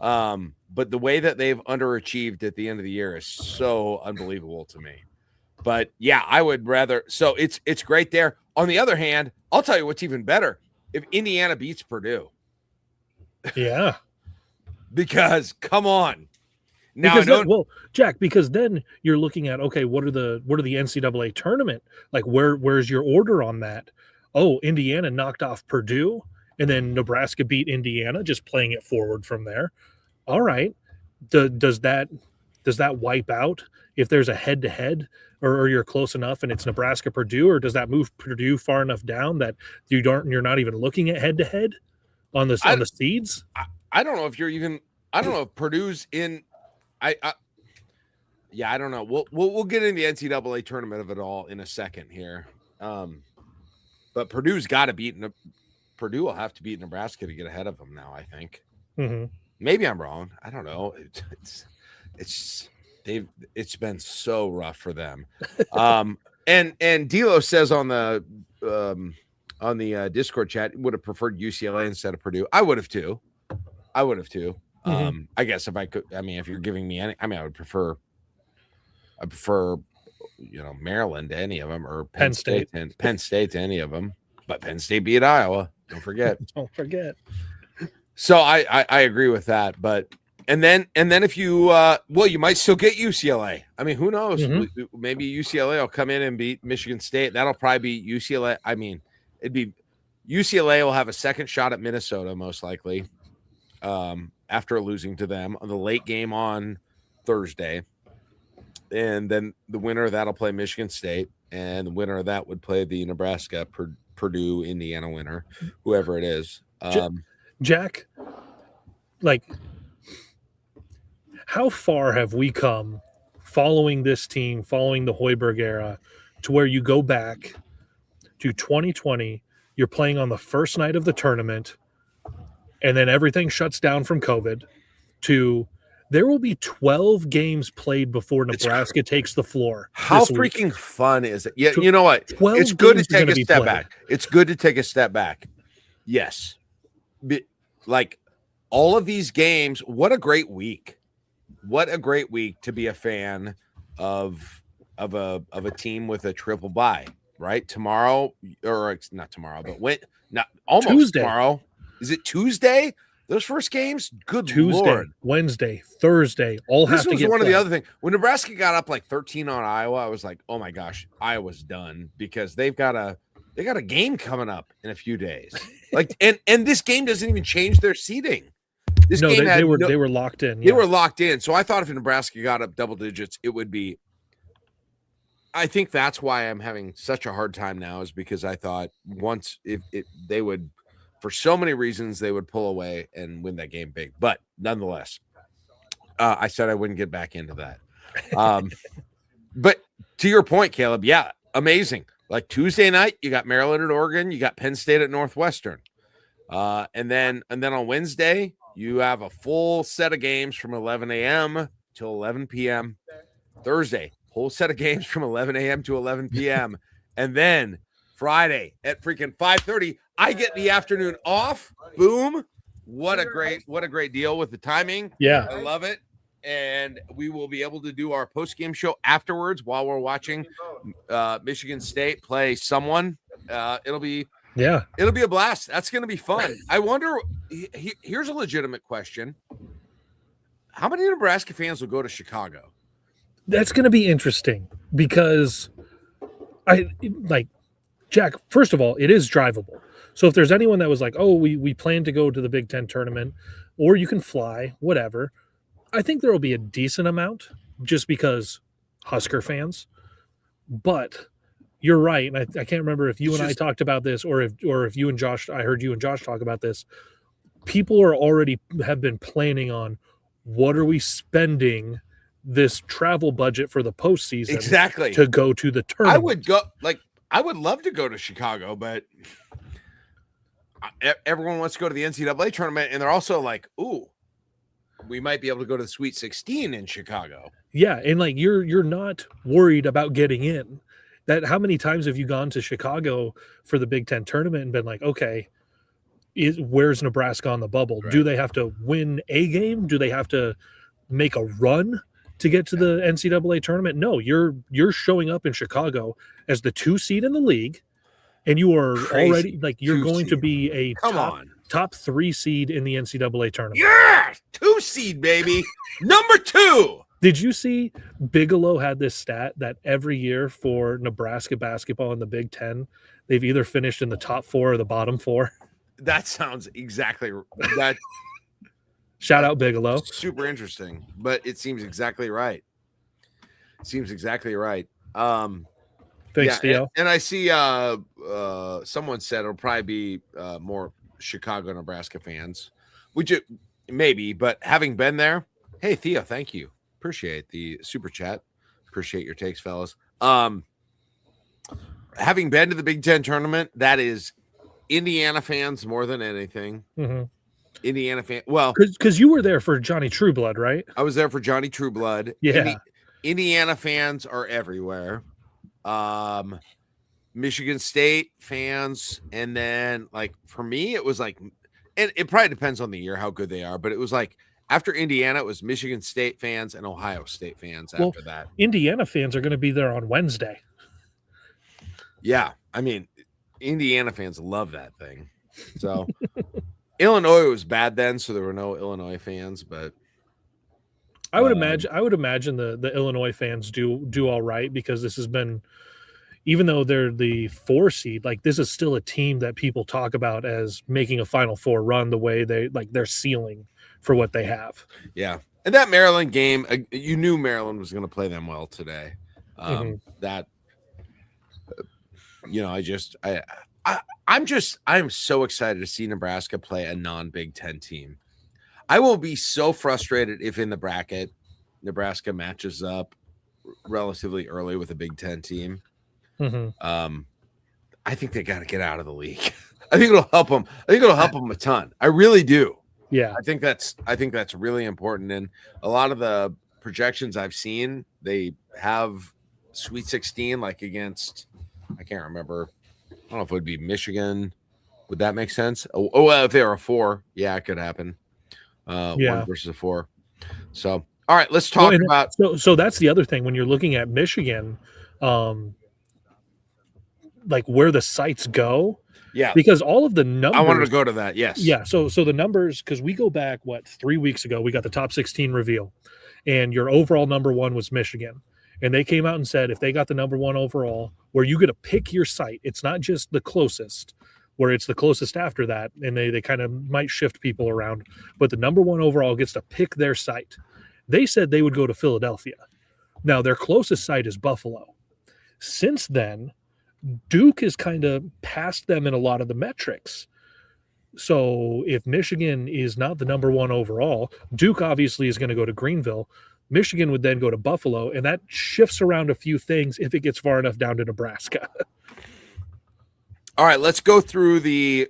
But the way that they've underachieved at the end of the year is so unbelievable to me. But yeah, I would rather. So it's great there. On the other hand, I'll tell you what's even better: if Indiana beats Purdue. Yeah. Because come on. Now Jack, because then you're looking at, okay, what are the NCAA tournament? Like where's your order on that? Oh, Indiana knocked off Purdue and then Nebraska beat Indiana, just playing it forward from there. All right. Does that wipe out if there's a head-to-head or you're close enough and it's Nebraska Purdue, or does that move Purdue far enough down that you're not even looking at head-to-head on the seeds? I don't know if I don't know if Purdue's in. I don't know. We'll get into the NCAA tournament of it all in a second here. But Purdue will have to beat Nebraska to get ahead of them now, I think. Mm-hmm. Maybe I'm wrong. I don't know. It's been so rough for them. And Dilo says on the Discord chat would have preferred UCLA instead of Purdue. I would have too. Mm-hmm. I guess if I could, if you're giving me I would prefer Maryland to any of them, or Penn State to any of them. But Penn State beat Iowa. Don't forget. So I agree with that. But and then if you you might still get UCLA. I mean, who knows? Mm-hmm. Maybe UCLA will come in and beat Michigan State. That'll probably be UCLA. I mean, it'd be UCLA will have a second shot at Minnesota most likely. After losing to them on the late game on Thursday. And then the winner of that will play Michigan State, and the winner of that would play the Nebraska, Purdue, Indiana winner, whoever it is. Jack, like, how far have we come following this team, following the Hoiberg era, to where you go back to 2020, you're playing on the first night of the tournament, and then everything shuts down from COVID, to there will be 12 games played before Nebraska takes the floor. How this week. freaking fun is it? Yeah, you know what? 12 It's good to games are take a be step played. back. It's good to take a step back. Yes. Like all of these games, what a great week. What a great week to be a fan of a team with a triple bye, right? Tomorrow, or it's not tomorrow, but almost Tuesday. Tomorrow. Is it Tuesday? Those first games? Good Tuesday, Lord. Wednesday, Thursday, all have to get This was one played. of the other things. When Nebraska got up like 13 on Iowa, I was like, oh my gosh, Iowa's done, because they got a game coming up in a few days. Like, and this game doesn't even change their seeding. This game they were locked in. They were locked in. So I thought if Nebraska got up double digits, it would be. I think that's why I'm having such a hard time now, is because I thought once if they would, for so many reasons, they would pull away and win that game big. But nonetheless, I said I wouldn't get back into that. But to your point, Caleb, yeah, amazing. Like Tuesday night, you got Maryland at Oregon, you got Penn State at Northwestern, and then on Wednesday, you have a full set of games from 11 a.m. till 11 p.m. Thursday, whole set of games from 11 a.m. to 11 p.m. And then Friday at freaking 5:30, I get the afternoon off. Boom. What a great deal with the timing. Yeah. I love it. And we will be able to do our post-game show afterwards while we're watching Michigan State play someone. It'll be a blast. That's going to be fun. I wonder, here's a legitimate question. How many Nebraska fans will go to Chicago? That's going to be interesting, because Jack, first of all, it is drivable. So if there's anyone that was like, oh, we plan to go to the Big Ten tournament, or you can fly, whatever, I think there will be a decent amount, just because Husker fans. But you're right, and I can't remember if you and I talked about this, or if you and Josh, I heard you and Josh talk about this. People have been planning on, what are we spending this travel budget for the postseason exactly to go to the tournament? I would love to go to Chicago, but everyone wants to go to the NCAA tournament, and they're also like, ooh, we might be able to go to the Sweet 16 in Chicago. Yeah, and like you're not worried about getting in. That how many times have you gone to Chicago for the Big Ten tournament and been like, okay, where's Nebraska on the bubble? Right. Do they have to win a game? Do they have to make a run to get to the NCAA tournament? No, you're showing up in Chicago as the 2 seed in the league, and you are already like you're going to be a top 3 seed in the NCAA tournament. Yeah, 2 seed, baby. Number 2. Did you see Bigelow had this stat that every year for Nebraska basketball in the Big Ten, they've either finished in the top 4 or the bottom 4? That sounds exactly that. Shout out Bigelow. Super interesting, but it seems exactly right. Thanks, Theo. And I see someone said it'll probably be more Chicago, Nebraska fans, which it maybe, but having been there, hey Theo, thank you. Appreciate the super chat. Appreciate your takes, fellas. Having been to the Big Ten tournament, that is Indiana fans more than anything. Mm-hmm. Indiana fan. Well, because you were there for Johnny Trueblood, right? I was there for Johnny Trueblood. Yeah. Indiana fans are everywhere. Michigan State fans, and then like for me, it was like, and it probably depends on the year how good they are, but it was like after Indiana, it was Michigan State fans and Ohio State fans after that. Indiana fans are going to be there on Wednesday. Yeah, I mean, Indiana fans love that thing. So Illinois was bad then, so there were no Illinois fans, but I would imagine the Illinois fans do all right, because this has been, even though they're the 4 seed, like this is still a team that people talk about as making a Final Four run, the way they like their ceiling for what they have. Yeah. And that Maryland game, you knew Maryland was going to play them well today. That, you know, I'm so excited to see Nebraska play a non-Big Ten team. I will be so frustrated if in the bracket Nebraska matches up relatively early with a Big Ten team. I think they got to get out of the league. I think it'll help them. I think it'll help them a ton. I really do. Yeah. I think that's really important. And a lot of the projections I've seen, they have Sweet 16 like against, I can't remember. I don't know if it would be Michigan. Would that make sense? Oh, well, if they were a 4, yeah, it could happen. 1 versus a 4. So, all right, let's talk about. So that's the other thing when you're looking at Michigan, like where the sites go. Yeah, because all of the numbers. I wanted to go to that. Yes. Yeah. So the numbers, because we go back 3 weeks ago, we got the top 16 reveal, and your overall number 1 was Michigan, and they came out and said if they got the number 1 overall, where you get to pick your site, it's not just the closest, where it's the closest after that, and they kind of might shift people around, but the number 1 overall gets to pick their site. They said they would go to Philadelphia. Now their closest site is Buffalo. Since then, Duke has kind of passed them in a lot of the metrics. So if Michigan is not the number 1 overall, Duke obviously is going to go to Greenville. Michigan would then go to Buffalo, and that shifts around a few things if it gets far enough down to Nebraska. All right, let's go through the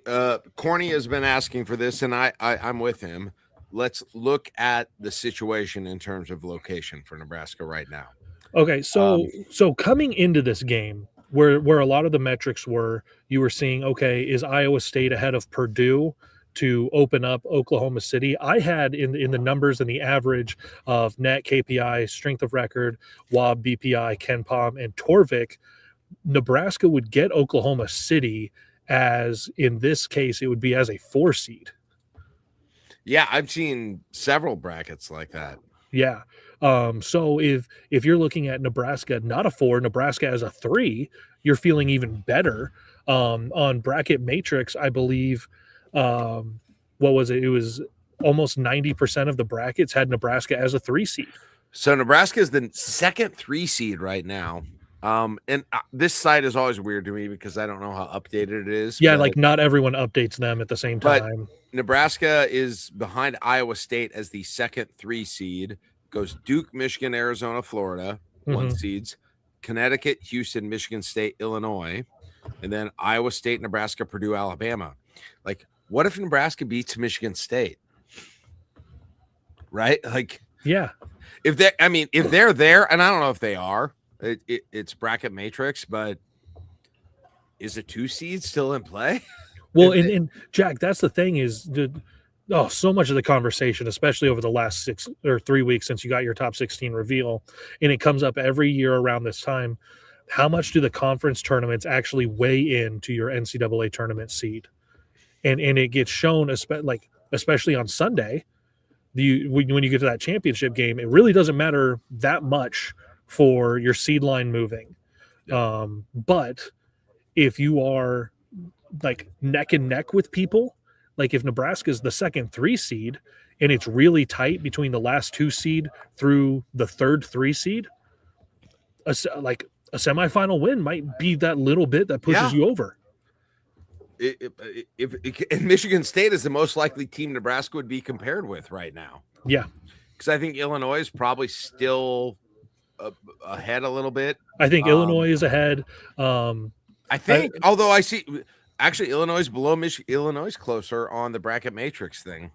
Corny has been asking for this, and I'm with him. Let's look at the situation in terms of location for Nebraska right now. Okay, so coming into this game, where a lot of the metrics were, you were seeing, okay, is Iowa State ahead of Purdue to open up Oklahoma City? I had in the numbers and the average of net KPI, strength of record, WAB, BPI, KenPom, and Torvik, Nebraska would get Oklahoma City as, in this case, it would be as a 4 seed. Yeah, I've seen several brackets like that. Yeah. So if you're looking at Nebraska, not a 4, Nebraska as a 3, you're feeling even better. On Bracket Matrix, I believe, what was it? It was almost 90% of the brackets had Nebraska as a 3 seed. So Nebraska is the second 3 seed right now. And this site is always weird to me because I don't know how updated it is. Yeah, like not everyone updates them at the same time. Nebraska is behind Iowa State as the second 3 seed. Goes Duke, Michigan, Arizona, Florida, 1 seeds. Connecticut, Houston, Michigan State, Illinois, and then Iowa State, Nebraska, Purdue, Alabama. Like, what if Nebraska beats Michigan State? Right? Like, yeah. If they're there, and I don't know if they are, it's bracket matrix, but is a 2 seed still in play? Well, and Jack, that's the thing is, so much of the conversation, especially over the last 6 or 3 weeks since you got your top 16 reveal, and it comes up every year around this time. How much do the conference tournaments actually weigh into your NCAA tournament seed? And it gets shown, especially on Sunday, when you get to that championship game, it really doesn't matter that much for your seed line moving. But if you are like neck and neck with people, like if Nebraska is the second 3 seed and it's really tight between the last 2 seed through the third 3 seed, a semifinal win might be that little bit that pushes you over. If Michigan State is the most likely team Nebraska would be compared with right now. Yeah. Because I think Illinois is probably still ahead a little bit. I think Illinois is ahead. I think, although I see actually Illinois is below Michigan. Illinois is closer on the bracket matrix thing.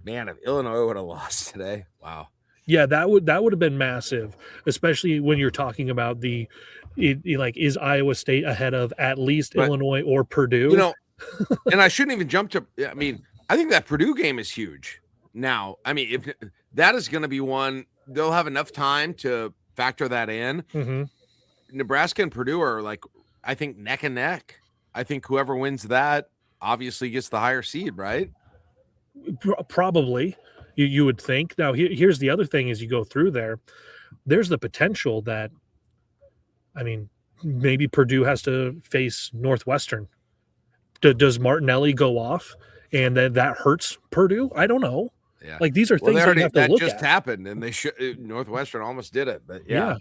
Man, if Illinois would have lost today, wow. Yeah, that would have been massive, especially when you're talking about is Iowa State ahead of at least Illinois or Purdue? You know, and I shouldn't even jump to. I mean, I think that Purdue game is huge. Now, I mean, if that is going to be one, they'll have enough time to factor that in. Mm-hmm. Nebraska and Purdue are I think neck and neck. I think whoever wins that obviously gets the higher seed, right? Probably. You would think. Now, here's the other thing: as you go through there's the potential that, I mean, maybe Purdue has to face Northwestern. Does Martinelli go off, and then that hurts Purdue? I don't know. Yeah. Like these are things that you have to look at. That just happened, and they should. Northwestern almost did it, but yeah.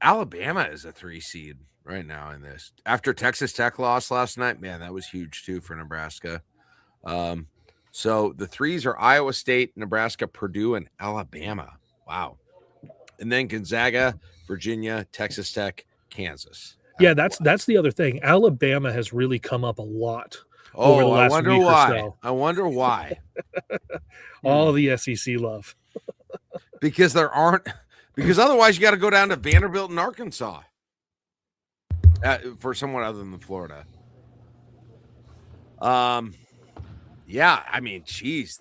Alabama is a 3 seed right now in this. After Texas Tech lost last night, man, that was huge too for Nebraska. So the threes are Iowa State, Nebraska, Purdue, and Alabama. Wow. And then Gonzaga, Virginia, Texas Tech, Kansas. Yeah, that's the other thing. Alabama has really come up a lot over the Oh, I last wonder week why. or so. I wonder why. All the SEC love. Because otherwise you got to go down to Vanderbilt and Arkansas for someone other than Florida. Yeah, I mean, geez,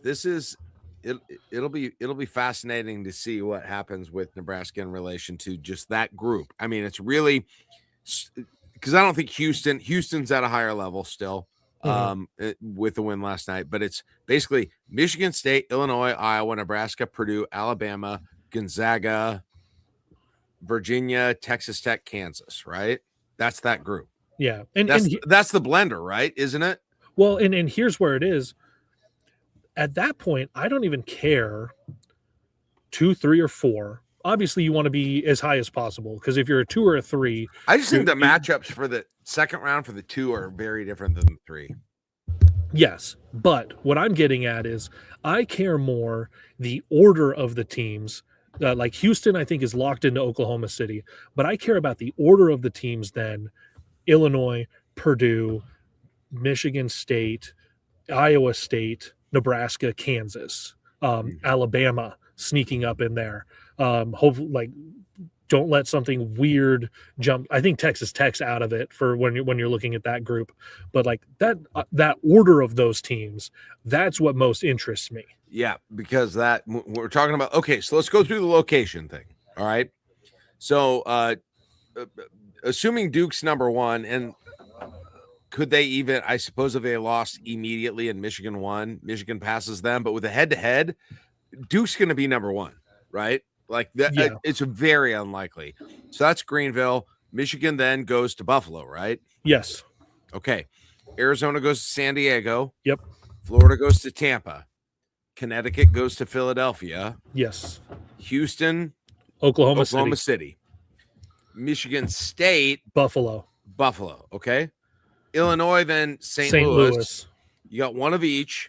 it'll be fascinating to see what happens with Nebraska in relation to just that group. I mean, it's really because I don't think Houston's at a higher level still with the win last night, but it's basically Michigan State, Illinois, Iowa, Nebraska, Purdue, Alabama, Gonzaga, Virginia, Texas Tech, Kansas, right? That's that group. Yeah. That's the blender, right? Isn't it? Well, and here's where it is. At that point, I don't even care 2, 3, or 4. Obviously, you want to be as high as possible because if you're a 2 or a 3, I just think the matchups for the second round for the 2 are very different than the 3. Yes, but what I'm getting at is I care more the order of the teams. Like Houston, I think is locked into Oklahoma City, but I care about the order of the teams than Illinois, Purdue, Michigan State, Iowa State, Nebraska, Kansas, Alabama sneaking up in there. Hopefully, don't let something weird jump. I think Texas Tech's out of it for when you're looking at that group, but like that order of those teams, that's what most interests me. Yeah, because that we're talking about. Okay, so let's go through the location thing. All right. So assuming Duke's number 1, and could they even, I suppose if they lost immediately and Michigan won, Michigan passes them, but with a head-to-head, Duke's going to be number 1, right? Like that, Yeah. It's very unlikely. So that's Greenville. Michigan then goes to Buffalo, right? Yes. Okay. Arizona goes to San Diego. Yep. Florida goes to Tampa. Connecticut goes to Philadelphia. Yes. Houston, Oklahoma City. Michigan State, Buffalo. Okay. Illinois, then St. Louis. You got one of each.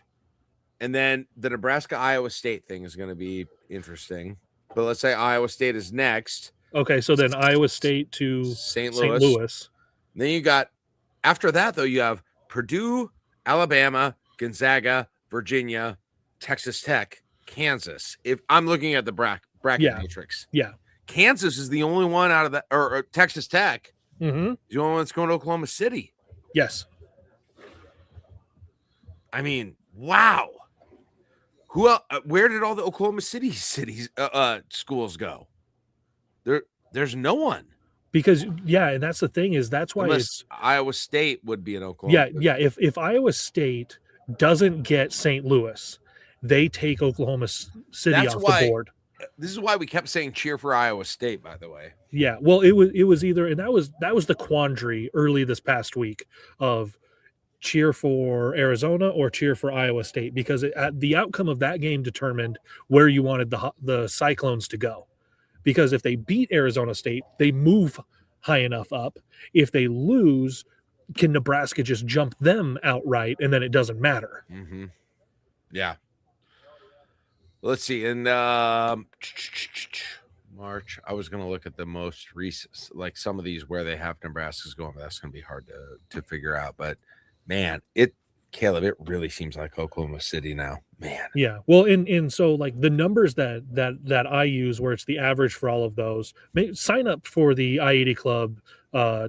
And then the Nebraska-Iowa State thing is going to be interesting. But let's say Iowa State is next. Okay, so then Iowa State to St. Louis. Then you got, after that, though, you have Purdue, Alabama, Gonzaga, Virginia, Texas Tech, Kansas. If I'm looking at the bracket matrix. Yeah. Kansas is the only one out of that, or Texas Tech. Mm-hmm. The only one that's going to Oklahoma City. Yes. I mean, wow. Where did all the Oklahoma City schools go? There's no one. Because and that's the thing is that's why Unless Iowa State would be in Oklahoma. Yeah. If Iowa State doesn't get St. Louis, they take Oklahoma City off the board. This is why we kept saying cheer for Iowa State, by the way. Yeah. Well, it was either, and that was the quandary early this past week of cheer for Arizona or cheer for Iowa State, because the outcome of that game determined where you wanted the Cyclones to go. Because if they beat Arizona State, they move high enough up. If they lose, can Nebraska just jump them outright, and then it doesn't matter? Mm-hmm. Yeah. Let's see. In March, I was going to look at the most recent, like some of these where they have Nebraska's going, but that's going to be hard to figure out. But man, Caleb, it really seems like Oklahoma City now, man. Yeah. Well, and so like the numbers that I use, where it's the average for all of those, sign up for the I-80 Club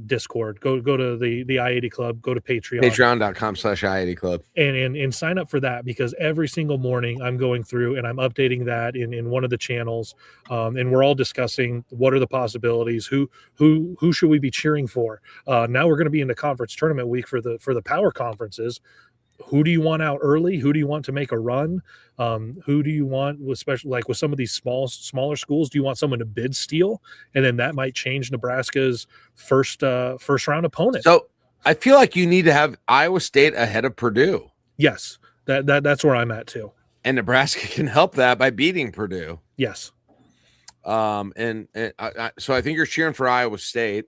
Discord. Go to the I-80 Club, go to Patreon. Patreon.com/I-80 Club. And sign up for that, because every single morning I'm going through and I'm updating that in one of the channels. And we're all discussing what are the possibilities, who should we be cheering for? Now we're going to be into conference tournament week for the power conferences. Who do you want out early? Who do you want to make a run? Who do you want, especially like with some of these smaller schools? Do you want someone to bid steal? And then that might change Nebraska's first round opponent. So I feel like you need to have Iowa State ahead of Purdue. Yes, that's where I'm at too. And Nebraska can help that by beating Purdue. Yes. So I think you're cheering for Iowa State.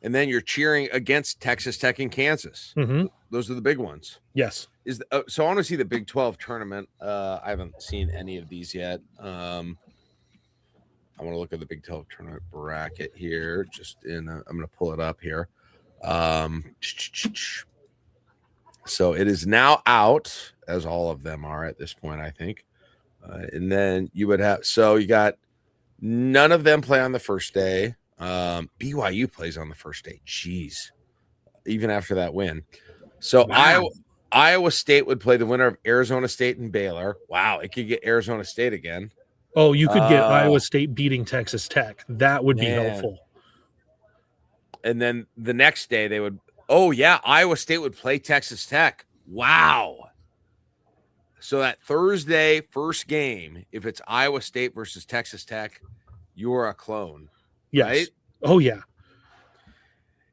And then you're cheering against Texas Tech and Kansas. Mm-hmm. Those are the big ones. Yes. So I want to see the Big 12 tournament. I haven't seen any of these yet. I want to look at the Big 12 tournament bracket here. I'm going to pull it up here. So it is now out, as all of them are at this point, I think. And then you would have, so you got none of them play on the first day. BYU plays on the first day. Jeez. Even after that win. So Wow. Iowa State would play the winner of Arizona State and Baylor. Wow, it could get Arizona State again. Oh, you could get Iowa State beating Texas Tech. That would be helpful. And then the next day they would, Iowa State would play Texas Tech. Wow. So that Thursday first game, if it's Iowa State versus Texas Tech, you are a clone. Yes. Right? Oh, yeah.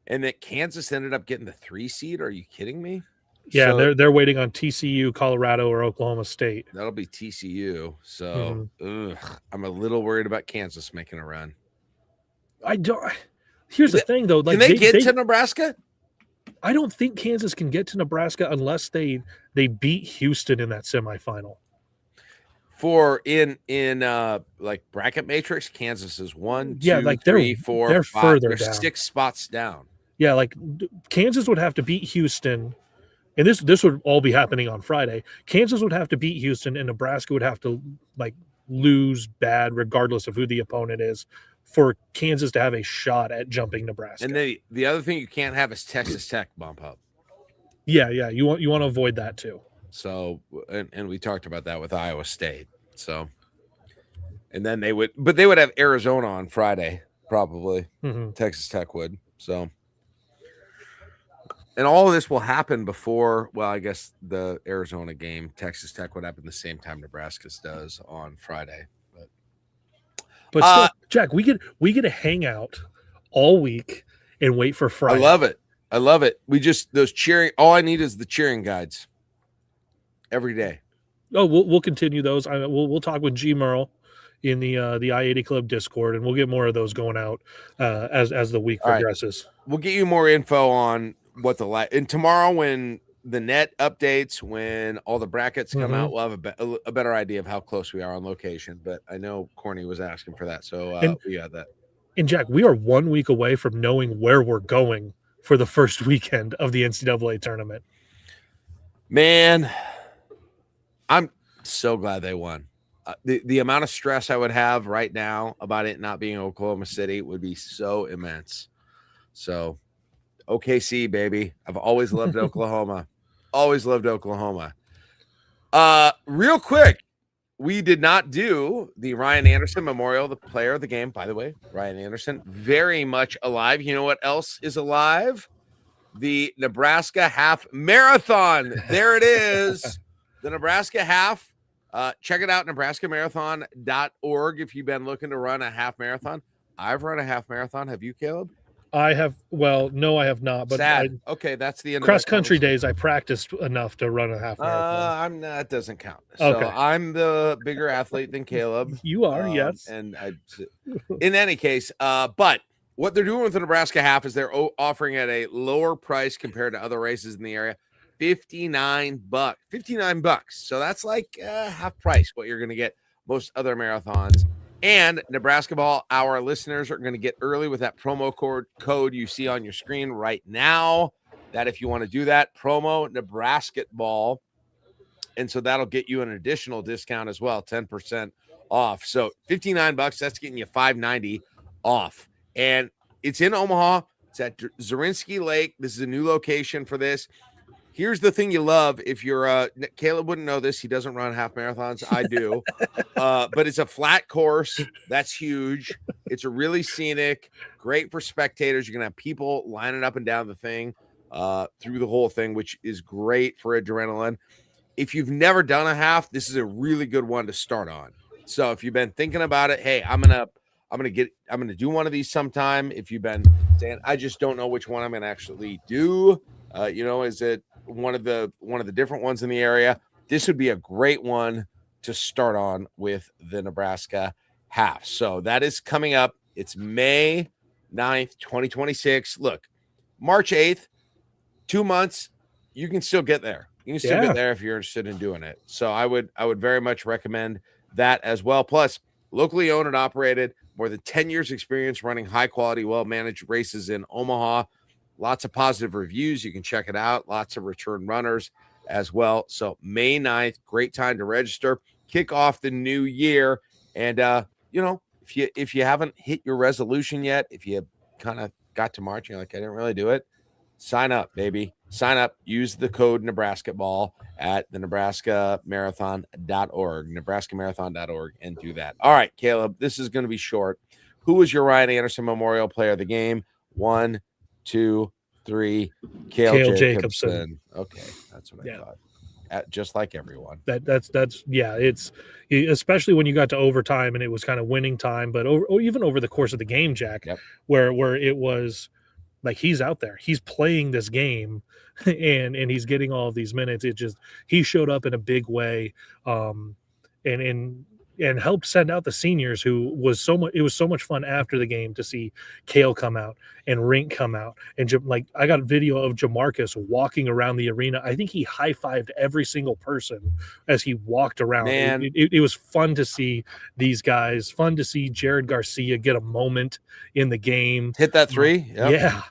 And that Kansas ended up getting the 3 seed. Are you kidding me? Yeah, So, they're waiting on TCU, Colorado, or Oklahoma State. That'll be TCU. So I'm a little worried about Kansas making a run. I don't. Here's the thing, though. Like, can they get to Nebraska? I don't think Kansas can get to Nebraska unless they beat Houston in that semifinal. For in like bracket matrix, Kansas is 1, 2, like 3, 4, they're 5. further They're down. 6 spots down. Yeah, like Kansas would have to beat Houston, and this would all be happening on Friday. Kansas would have to beat Houston, and Nebraska would have to like lose bad, regardless of who the opponent is, for Kansas to have a shot at jumping Nebraska. And the other thing you can't have is Texas Tech bump up. Yeah, you want to avoid that too. So and we talked about that with Iowa State. So and then they would have Arizona on Friday, probably. Texas Tech would. So and all of this will happen before, well, I guess the Arizona game, Texas Tech would happen the same time Nebraska's does on Friday. But still, Jack, we get to hang out all week and wait for Friday. I love it. We just those cheering. All I need is the cheering guides every day. Oh, we'll continue those. We'll talk with G Merle in the I-80 Club Discord, and we'll get more of those going out as the week progresses. Right. We'll get you more info on what and tomorrow when the net updates, when all the brackets come out, we'll have a better idea of how close we are on location. But I know Corny was asking for that, so we got that. And Jack, we are 1 week away from knowing where we're going for the first weekend of the NCAA tournament. Man, I'm so glad they won. The amount of stress I would have right now about it not being Oklahoma City would be so immense. So, OKC, baby. I've always loved Oklahoma. Always loved Oklahoma. Real quick, we did not do the Ryan Anderson Memorial, the player of the game, by the way. Ryan Anderson, very much alive. You know what else is alive? The Nebraska Half Marathon. There it is. The Nebraska Half. Check it out, nebraskamarathon.org if you've been looking to run a half marathon. I've run a half marathon. Have you, Caleb? I have. Well, no, I have not. But sad. Okay, that's the end. Cross country days. I practiced enough to run a half marathon. That doesn't count. Okay. So I'm the bigger athlete than Caleb. You are, yes. And in any case, but what they're doing with the Nebraska Half is they're offering at a lower price compared to other races in the area. $59. So that's like half price what you're going to get most other marathons. And Nebrasketball, our listeners are going to get early with that promo code you see on your screen right now. That if you want to do that, promo Nebrasketball. And so that'll get you an additional discount as well, 10% off. So $59, that's getting you $5.90 off. And it's in Omaha. It's at Zorinsky Lake. This is a new location for this. Here's the thing you love. If you're Caleb wouldn't know this. He doesn't run half marathons. I do. But it's a flat course. That's huge. It's a really scenic, great for spectators. You're going to have people lining up and down the thing through the whole thing, which is great for adrenaline. If you've never done a half, this is a really good one to start on. So if you've been thinking about it, hey, I'm going to do one of these sometime. If you've been saying, I just don't know which one I'm going to actually do, is it one of the different ones in the area? This would be a great one to start on with the Nebraska Half. So that is coming up. It's May 9th, 2026. Look, March 8th, 2 months, you can still get there. You can still get there if you're interested in doing it. So I would very much recommend that as well. Plus, locally owned and operated, more than 10 years experience running high quality, well-managed races in Omaha. Lots of positive reviews. You can check it out. Lots of return runners as well. So May 9th, great time to register, kick off the new year. And, if you haven't hit your resolution yet, if you kind of got to March, you're like, I didn't really do it, sign up, baby. Sign up. Use the code Nebrasketball at the NebraskaMarathon.org, NebraskaMarathon.org, and do that. All right, Caleb, this is going to be short. Who was your Ryan Anderson Memorial Player of the Game? 1, 2, 3. Cale Jacobson. Okay, that's what I thought. Just like everyone. That's it's especially when you got to overtime and it was kind of winning time, but even over the course of the game, Jack, where it was like he's out there, he's playing this game, and he's getting all of these minutes. He showed up in a big way, and helped send out the seniors, who was so much. It was so much fun after the game to see Cale come out and Rink come out, and I got a video of Jamarcus walking around the arena. I think he high-fived every single person as he walked around. Man. It was fun to see these guys. Fun to see Jared Garcia get a moment in the game. Hit that 3. Yep. Yeah.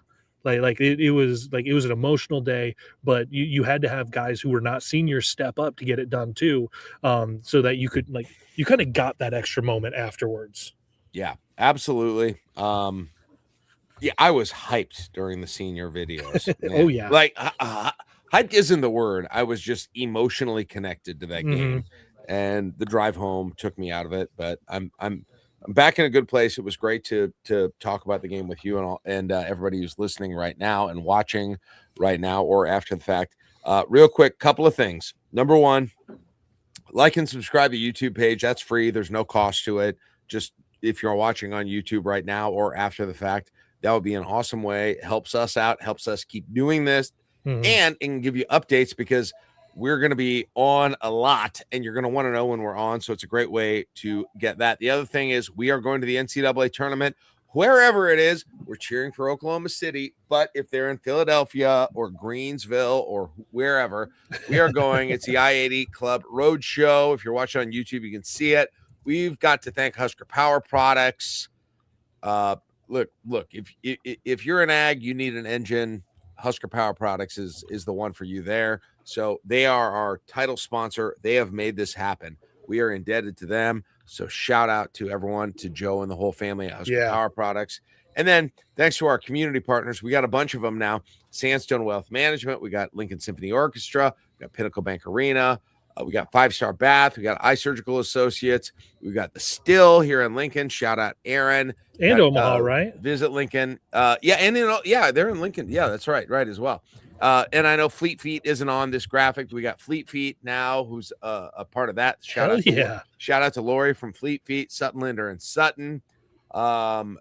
It was an emotional day, but you had to have guys who were not seniors step up to get it done too, so that you could you kind of got that extra moment afterwards. Yeah, absolutely. I was hyped during the senior videos. Oh yeah, hyped isn't the word. I was just emotionally connected to that game, and the drive home took me out of it. But I'm back in a good place. It was great to talk about the game with you and everybody who's listening right now and watching right now or after the fact. Real quick, couple of things. Number one, like and subscribe to the YouTube page. That's free. There's no cost to it. Just if you're watching on YouTube right now or after the fact, that would be an awesome way. It helps us out, helps us keep doing this, and it can give you updates because we're going to be on a lot and you're going to want to know when we're on. So it's a great way to get that. The other thing is we are going to the NCAA tournament, wherever it is. We're cheering for Oklahoma City, but if they're in Philadelphia or Greensville or wherever, we are going. It's the I-80 Club Road Show. If you're watching on YouTube, you can see it. We've got to thank Husker Power Products. Look, if you're an ag, you need an engine, Husker Power Products is the one for you there. So they are our title sponsor. They have made this happen. We are indebted to them. So shout out to everyone, to Joe and the whole family at Husker Power Products. And then thanks to our community partners, we got a bunch of them now. Sandstone Wealth Management. We got Lincoln Symphony Orchestra. We got Pinnacle Bank Arena. We got 5 Star Bath. We got Eye Surgical Associates. We got the Still here in Lincoln. Shout out Aaron. And Omaha, right? Visit Lincoln. They're in Lincoln. Yeah, that's right as well. And I know Fleet Feet isn't on this graphic. We got Fleet Feet now, who's a part of that. Shout out to Lori from Fleet Feet, Suttonlander and Sutton. And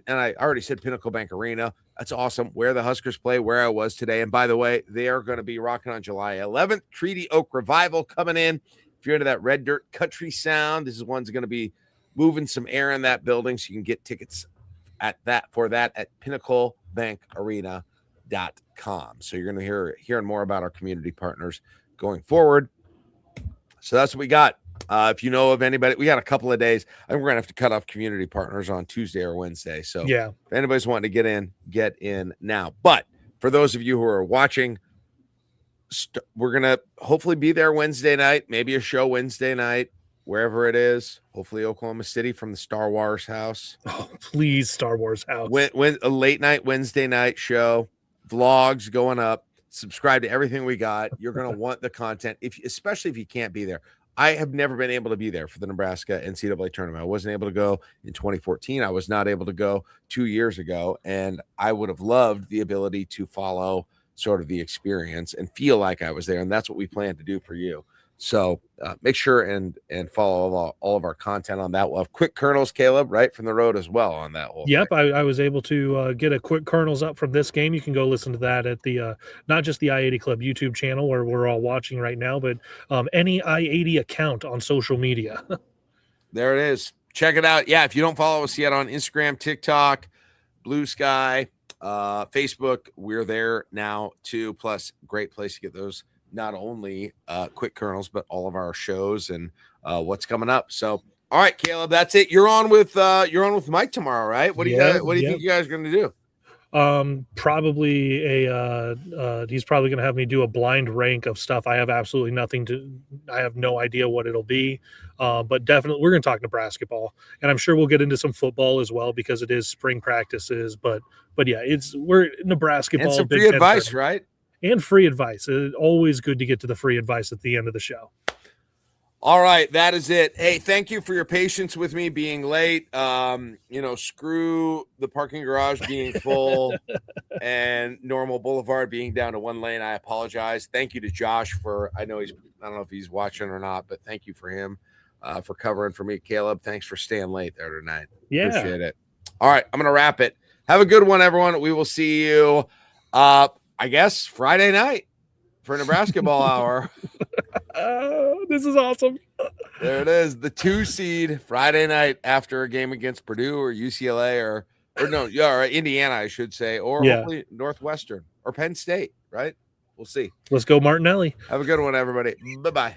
I already said Pinnacle Bank Arena. That's awesome. Where the Huskers play, where I was today. And by the way, they are going to be rocking on July 11th. Treaty Oak Revival coming in. If you're into that red dirt country sound, this is one's going to be moving some air in that building. So you can get tickets at pinnaclebankarena.com. So you're going to hearing more about our community partners going forward. So that's what we got. If you know of anybody, we got a couple of days. I think we're gonna have to cut off community partners on Tuesday or Wednesday. So if anybody's wanting to get in now. But for those of you who are watching, we're gonna hopefully be there Wednesday night, maybe a show Wednesday night, wherever it is. Hopefully Oklahoma City from the Star Wars house. Oh, please, Star Wars house. When a late night Wednesday night show, vlogs going up. Subscribe to everything we got. You're gonna want the content, especially if you can't be there. I have never been able to be there for the Nebraska NCAA tournament. I wasn't able to go in 2014. I was not able to go 2 years ago. And I would have loved the ability to follow sort of the experience and feel like I was there. And that's what we plan to do for you. So make sure and follow all of our content on that. We'll have quick kernels, Caleb, right from the road as well on that whole thing. I was able to get a quick kernels up from this game. You can go listen to that at the not just the I-80 Club YouTube channel where we're all watching right now, but any I-80 account on social media. There it is. Check it out. Yeah, if you don't follow us yet on Instagram, TikTok, Blue Sky, Facebook. We're there now too. Plus, great place to get those not only quick kernels, but all of our shows and what's coming up. So, all right, Caleb, that's it. You're on with Mike tomorrow, right? What do you think you guys are going to do? Probably he's probably going to have me do a blind rank of stuff. I have no idea what it'll be. But definitely we're going to talk Nebrasketball, and I'm sure we'll get into some football as well because it is spring practices, but yeah, we're Nebrasketball. And some free advice, right? And free advice. It's always good to get to the free advice at the end of the show. All right, that is it. Hey, thank you for your patience with me being late. Screw the parking garage being full and Normal Boulevard being down to one lane. I apologize. Thank you to Josh I don't know if he's watching or not, but thank you for him for covering for me. Caleb, thanks for staying late there tonight. Yeah. Appreciate it. All right, I'm going to wrap it. Have a good one, everyone. We will see you, I guess, Friday night for Nebrasketball hour. This is awesome. There it is. The 2 seed Friday night after a game against Purdue or UCLA or Indiana, I should say, or hopefully Northwestern or Penn State, right? We'll see. Let's go, Martinelli. Have a good one, everybody. Bye-bye.